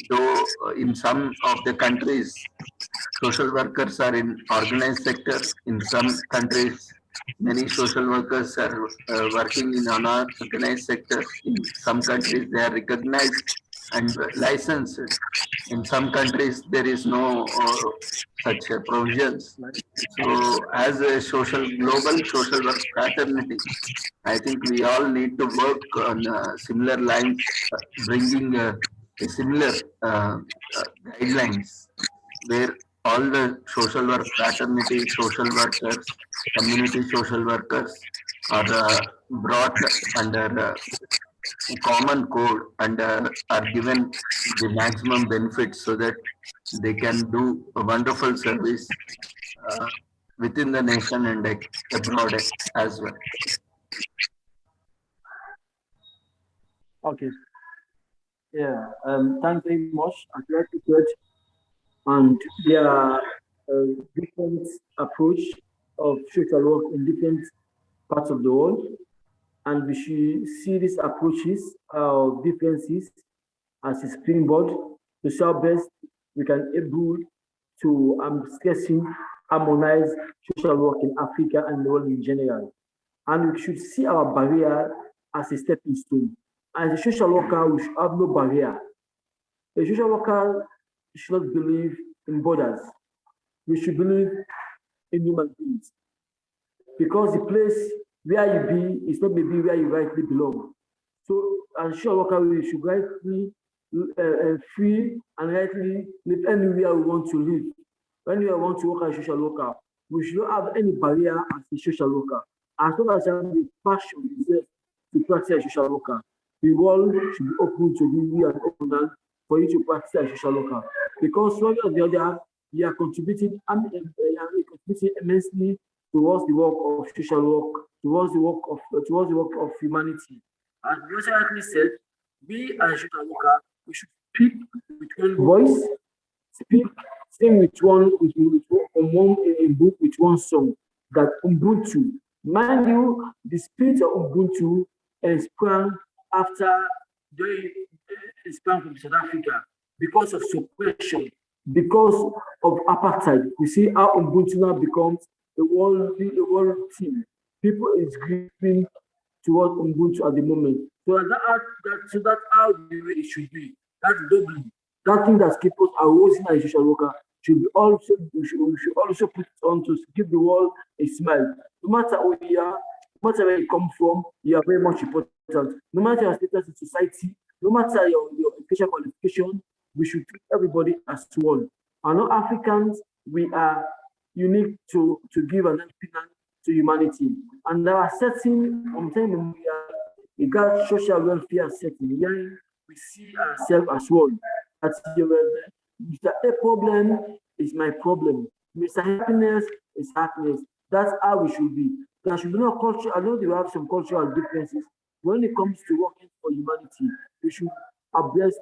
Though in some of the countries, social workers are in organized sector. In some countries, many social workers are working in unorganized sector. In some countries, they are recognized and licensed. In some countries, there is no such provisions. So, as a global social work fraternity, I think we all need to work on similar lines, bringing a similar guidelines where all the social work fraternity, social workers, community social workers are brought under a common code and are given the maximum benefits so that they can do a wonderful service uh, within the nation and abroad as well. Okay. Yeah. Thanks very much. I'm glad to hear. And there are different approach of social work in different parts of the world, and we should see these approaches or differences as a springboard to see how best we can able to stressing harmonize social work in Africa and the world in general. And we should see our barrier as a stepping stone. As a social worker, we should have no barrier. A social worker should not believe in borders. We should believe in human beings. Because the place where you be is not maybe where you rightly belong. So, as a social worker, we should rightly free and rightly live anywhere we want to live. Anywhere we want to work as a social worker, we should not have any barrier as a social worker. As long as you have the passion to practice as a social worker, the world should be open to you and open for you to practice as a social worker. Because one or the other, you are contributing immensely towards the work of social work, towards the work of humanity. As Rosa rightly said, we as social worker, we should speak with one voice, sing with one with one song. That Ubuntu, mind you, the spirit of Ubuntu sprang from South Africa because of suppression, because of apartheid. We see how Ubuntu now becomes the world team. People is gripping towards Ubuntu at the moment. So that's how the way it should be. That's doubling. That thing that keeps us arousing as a social worker should we should also put it on to give the world a smile. No matter who you are, no matter where you come from, you are very much important. No matter your status in society, no matter your education qualification, we should treat everybody as one. And all Africans, we are unique to give an helping to humanity. And there are certain, we got social welfare setting where we see ourselves as one. That Mr. A problem is my problem. Mr. Happiness is happiness. That's how we should be. There should be no culture. I know we have some cultural differences. When it comes to working for humanity, we should abreast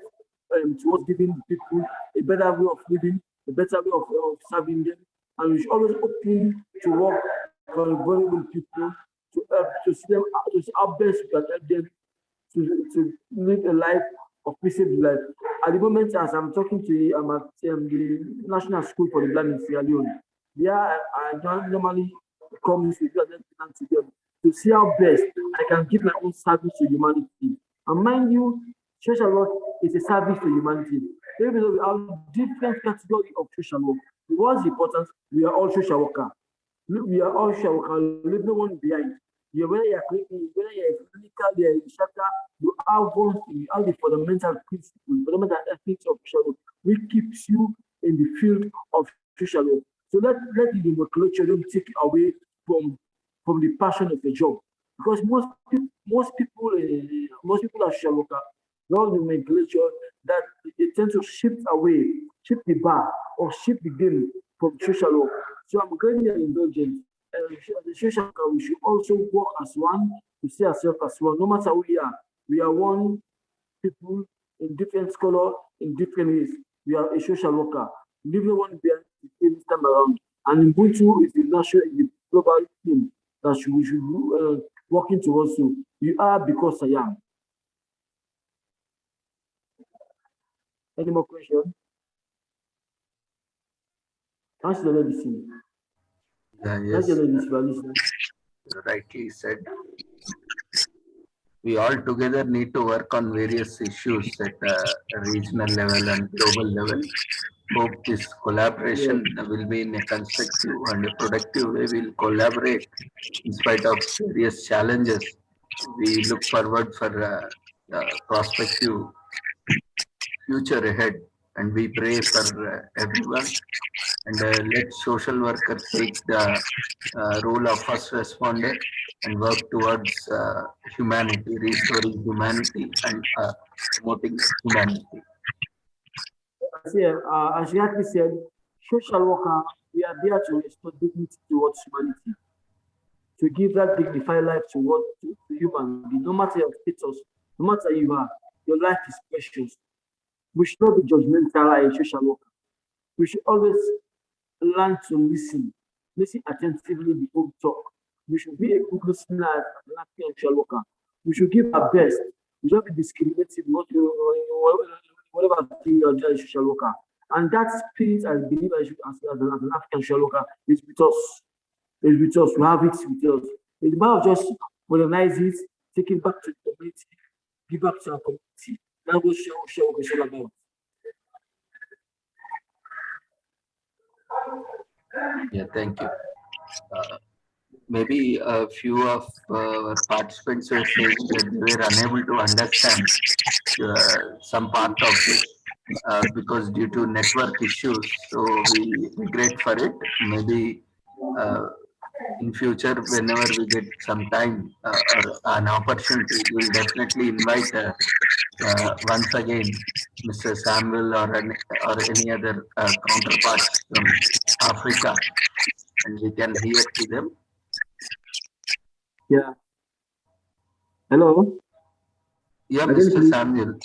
towards giving people a better way of living, a better way of serving them, and we should always open to work for vulnerable people, to help, to see them, to see how best we can help them to live a life of peaceable life. At the moment, as I'm talking to you, I'm at the National School for the Blind in Sierra Leone. There, I normally come to them to see how best I can give my own service to humanity. And mind you, social work is a service to humanity. Even though we have different category of social work, what's important, we are all social workers. We are all social workers, leave no one behind. Whether you're clinical, you're a shelter, you have one thing, you have the fundamental principles, fundamental ethics of social work, which keeps you in the field of social work. So let the nomenclature don't take away from the passion of the job. Because most people are social workers, all the nomenclature that they tend to shift the bar or shift the game from social work. So I'm going to indulgence. The social worker, we should also work as one, to see ourselves as one. No matter who we are one people in different color, in different ways. We are a social worker. Leave no one behind this time around. And Ubuntu is the national, the global thing that we should be working towards. So you are because I am. Any more questions? Answer the lady. Yes, rightly said. We all together need to work on various issues at a regional level and global level. Hope this collaboration will be in a constructive and a productive way. We'll collaborate in spite of various challenges. We look forward for a prospective future ahead, and we pray for everyone. And let social workers take the role of first responder and work towards humanity, restoring humanity and promoting humanity. As Yaki said, social worker, we are there to restore dignity towards humanity, to give that dignified life to human being, no matter your status, no matter you are, your life is precious. We should not be judgmental as a social worker. We should always learn to listen attentively before we talk. We should be a good listener as an African social worker. We should give our best. We should not be discriminative, whatever you're doing as a social worker. And that spirit, I believe, as an African social worker, is with us. It's with us. We have it with us. It's about just modernize it, take it back to the community, give back to our community. That's what social work is all about. Yeah, thank you. Maybe a few of our participants were saying that they were unable to understand some part of it because due to network issues. So we regret for it. Maybe in future, whenever we get some time or an opportunity, we'll definitely invite once again Mr. Samuel or any other counterparts from Africa, and we can hear to them. Yeah. Hello. Yeah, Mr. Samuel.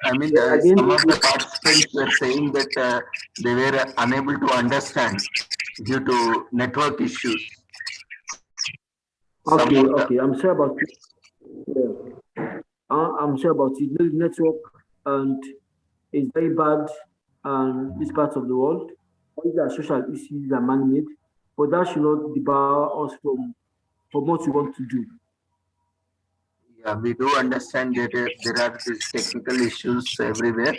I mean, some of the participants were saying that they were unable to understand due to network issues. Okay. I'm sorry about it. Yeah. I'm sorry about it. The network and is very bad in this part of the world. These are social issues are man-made, but that should not debar us from what we want to do. Yeah, we do understand that there are these technical issues everywhere.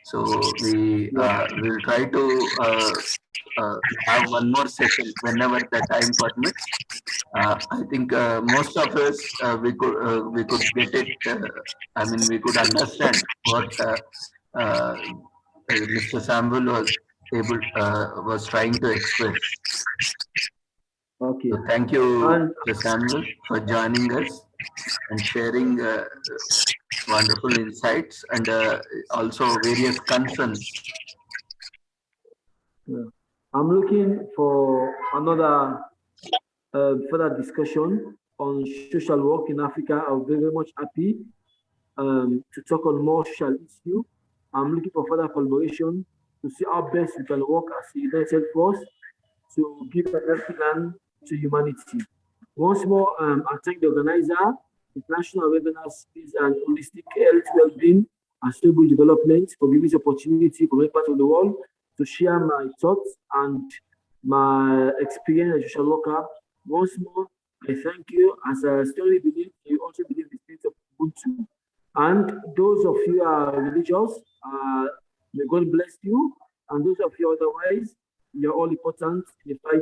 So we will try to have one more session whenever the time permits. I think most of us we could get it. I mean, we could understand what Mr. Samuel was trying to express. Okay. So thank you, And Mr. Samuel, for joining us and sharing wonderful insights and also various concerns. I'm looking for another further discussion on social work in Africa. I'll be very much happy to talk on more social issues. I'm looking for further collaboration to see how best we can work as a united force to give a helping hand to humanity. Once more, I thank the organizer, International Webinars Peace and Holistic Health Wellbeing and Stable Development for giving this opportunity for many parts of the world to share my thoughts and my experience as a social worker. Once more, I thank you as I strongly believe you also believe in the spirit of Ubuntu. And those of you are religious, may God bless you. And those of you otherwise, you're all important in the fight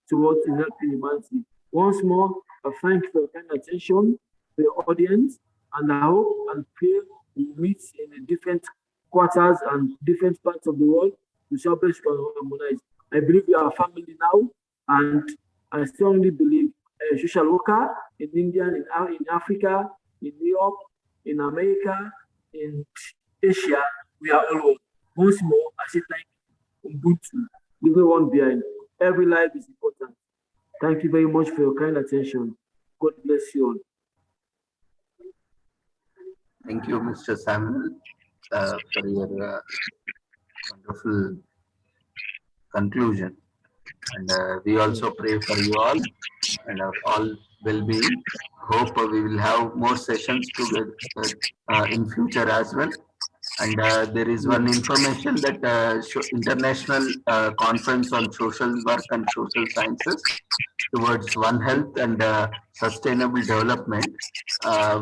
towards helping humanity. Once more, I thank you for your kind attention to your audience, and I hope and pray we meet in the different quarters and different parts of the world to see how best we can harmonize. I believe we are a family now, and I strongly believe a social worker in India, in Africa, in Europe, in America, in Asia, we are all one. Once more, I say thank you, Ubuntu, everyone behind. Every life is important. Thank you very much for your kind attention. God bless you all. Thank you, Mr. Samuel, for your wonderful conclusion. And we also pray for you all and our all well-being. Hope we will have more sessions together in future as well. And there is one information that International Conference on Social Work and Social Sciences towards One Health and Sustainable Development,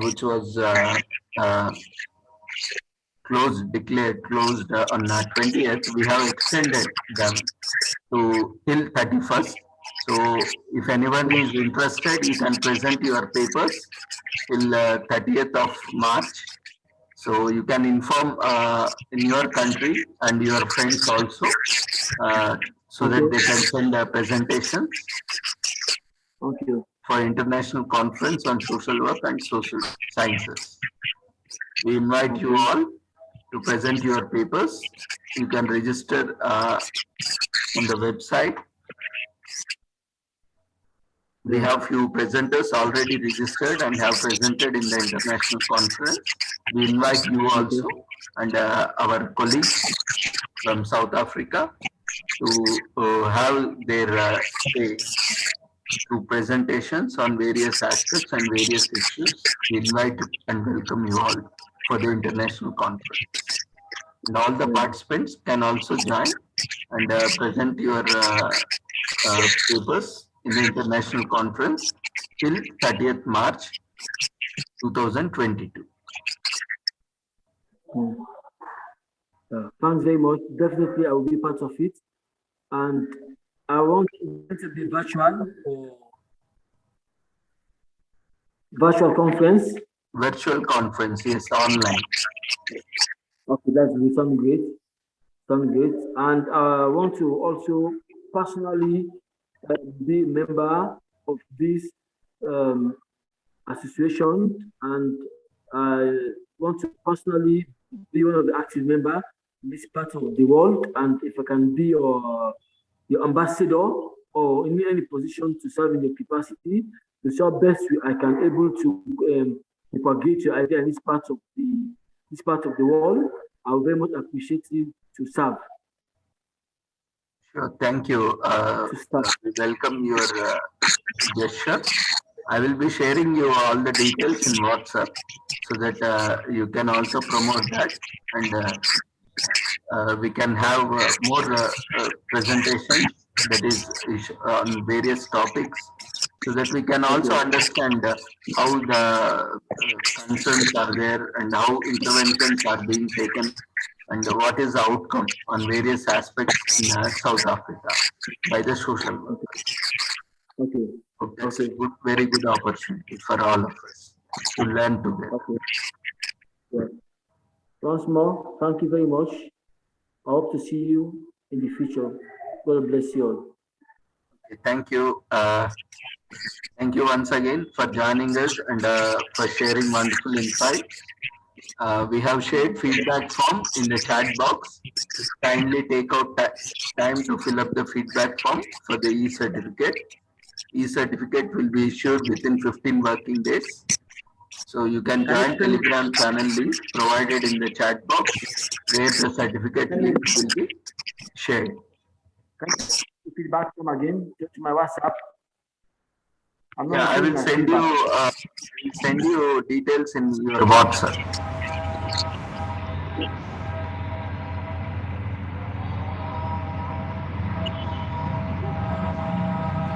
which was declared closed on 20th. We have extended them to till 31st. So if anyone is interested, you can present your papers till 30th of March. So you can inform in your country and your friends also, so that they can send a presentation for International Conference on Social Work and Social Sciences. We invite you all to present your papers. You can register on the website. We have few presenters already registered and have presented in the international conference. We invite you also and our colleagues from South Africa to have their say through presentations on various aspects and various issues. We invite and welcome you all for the international conference. And all the participants can also join and present your papers in the international conference till 30th March 2022. Thanks very much. Definitely, I will be part of it. And I want it to be virtual or virtual conference. Virtual conference, yes, online. Okay, that's something great. Something great. And I want to also personally be a member of this association, and I want to personally be one of the active members in this part of the world. And if I can be your ambassador or in any position to serve in your capacity, to show best I can able to propagate your idea in this part of the world, I would very much appreciate you to serve. Sure, thank you. We welcome your gesture. I will be sharing you all the details in WhatsApp so that you can also promote that, and we can have more presentations that is on various topics, so that we can also understand how the concerns are there and how interventions are being taken and what is the outcome on various aspects in South Africa by the social workers. Okay. So that's a good, very good opportunity for all of us to learn together. Okay. Yeah. Once more, thank you very much. I hope to see you in the future. God bless you all. Thank you. Thank you once again for joining us and for sharing wonderful insights. We have shared feedback form in the chat box. Kindly take out time to fill up the feedback form for the e-certificate. E-certificate will be issued within 15 working days. So you can join Telegram channel link provided in the chat box where the certificate link will be shared. Can you feedback from again to my WhatsApp? Yeah, I will send you details in your WhatsApp.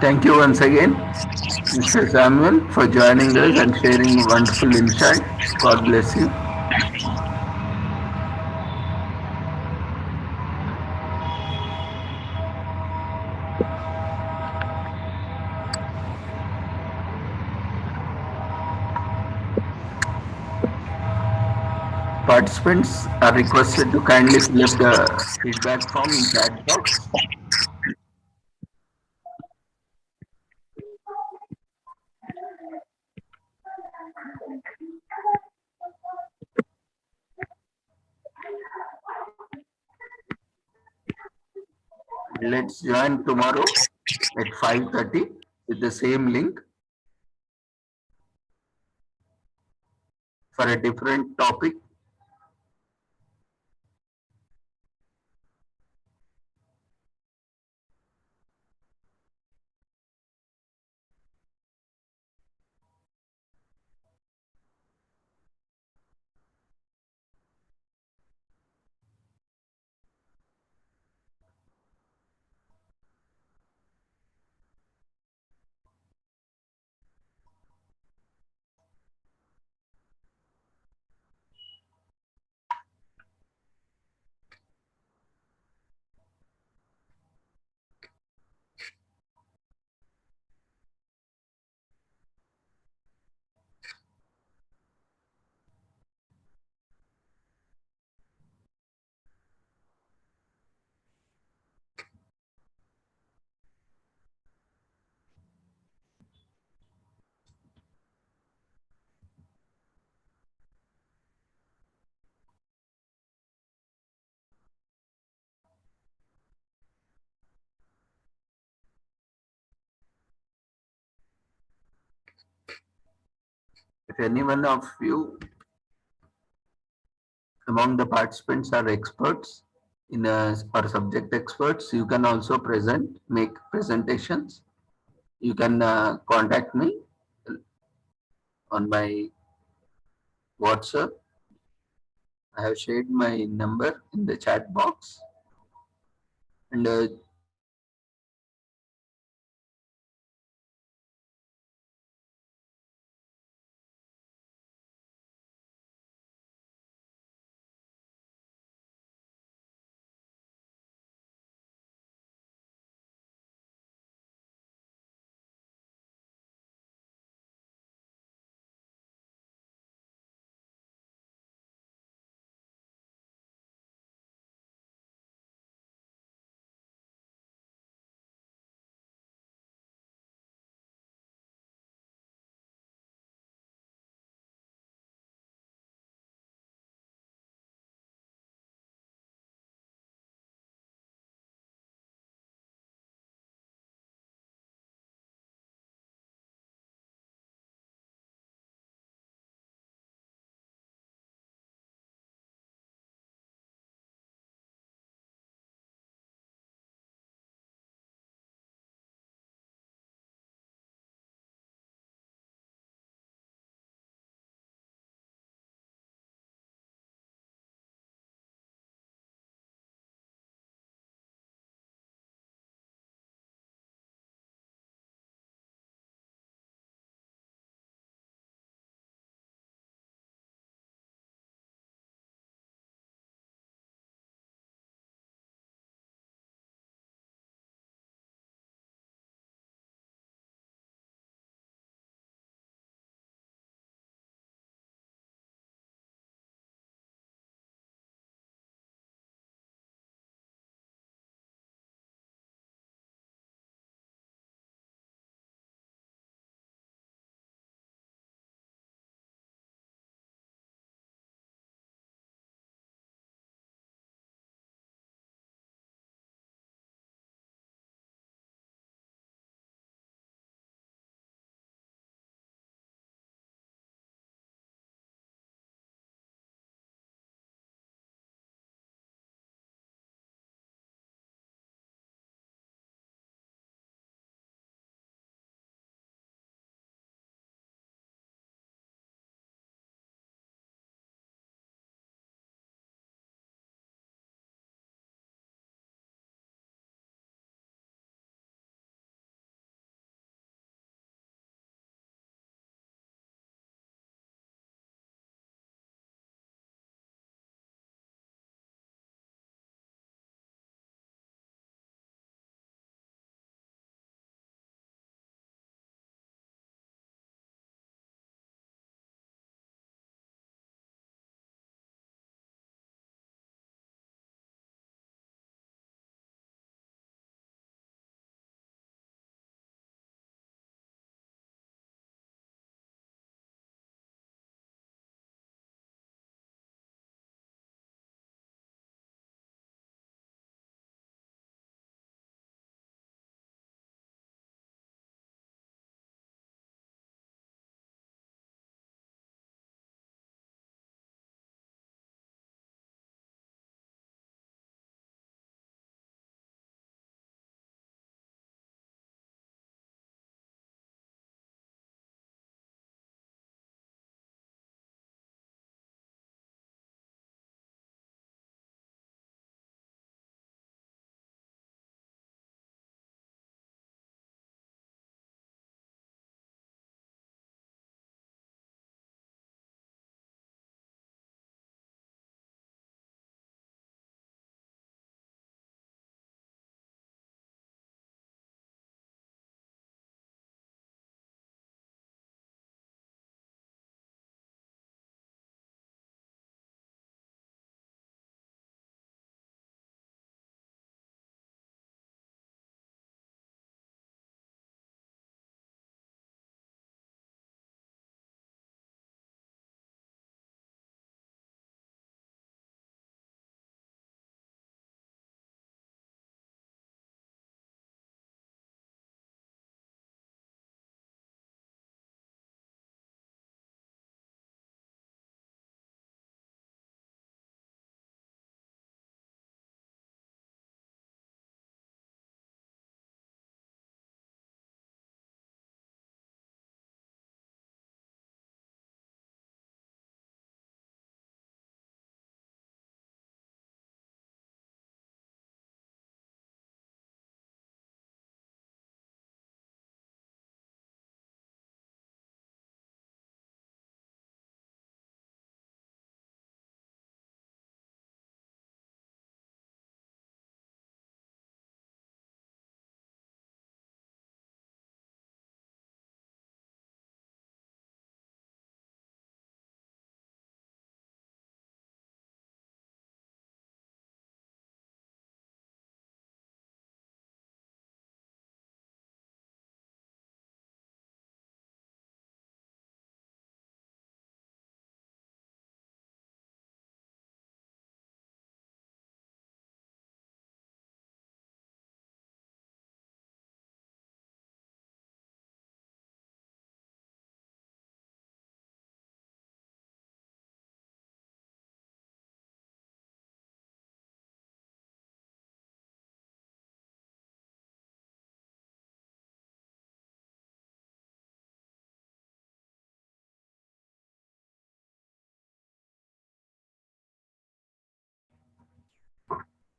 Thank you once again, Mr. Samuel, for joining us and sharing wonderful insight. God bless you. Participants are requested to kindly fill up the feedback form in chat box. Let's join tomorrow at 5:30 with the same link for a different topic. If any one of you among the participants are experts in or subject experts, you can also make presentations. You can contact me on my WhatsApp. I have shared my number in the chat box. And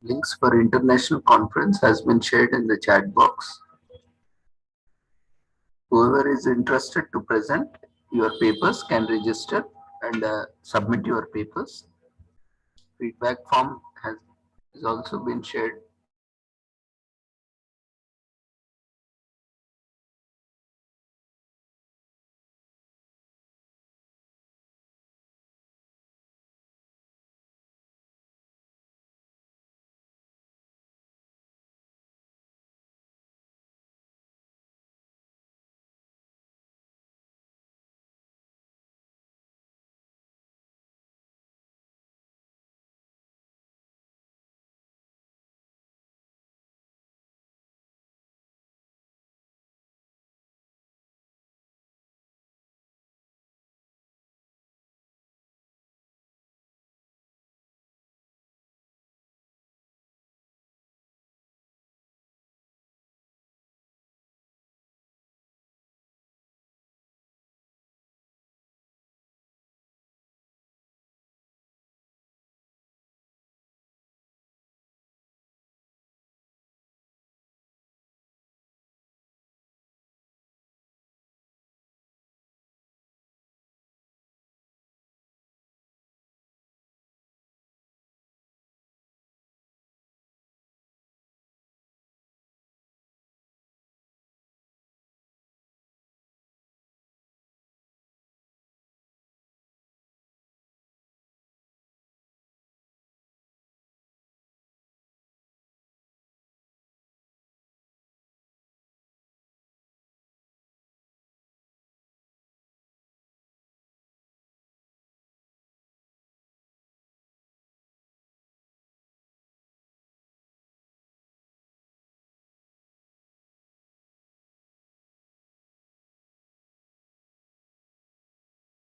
Links for international conference has been shared in the chat box. Whoever is interested to present your papers can register and submit your papers. Feedback form has also been shared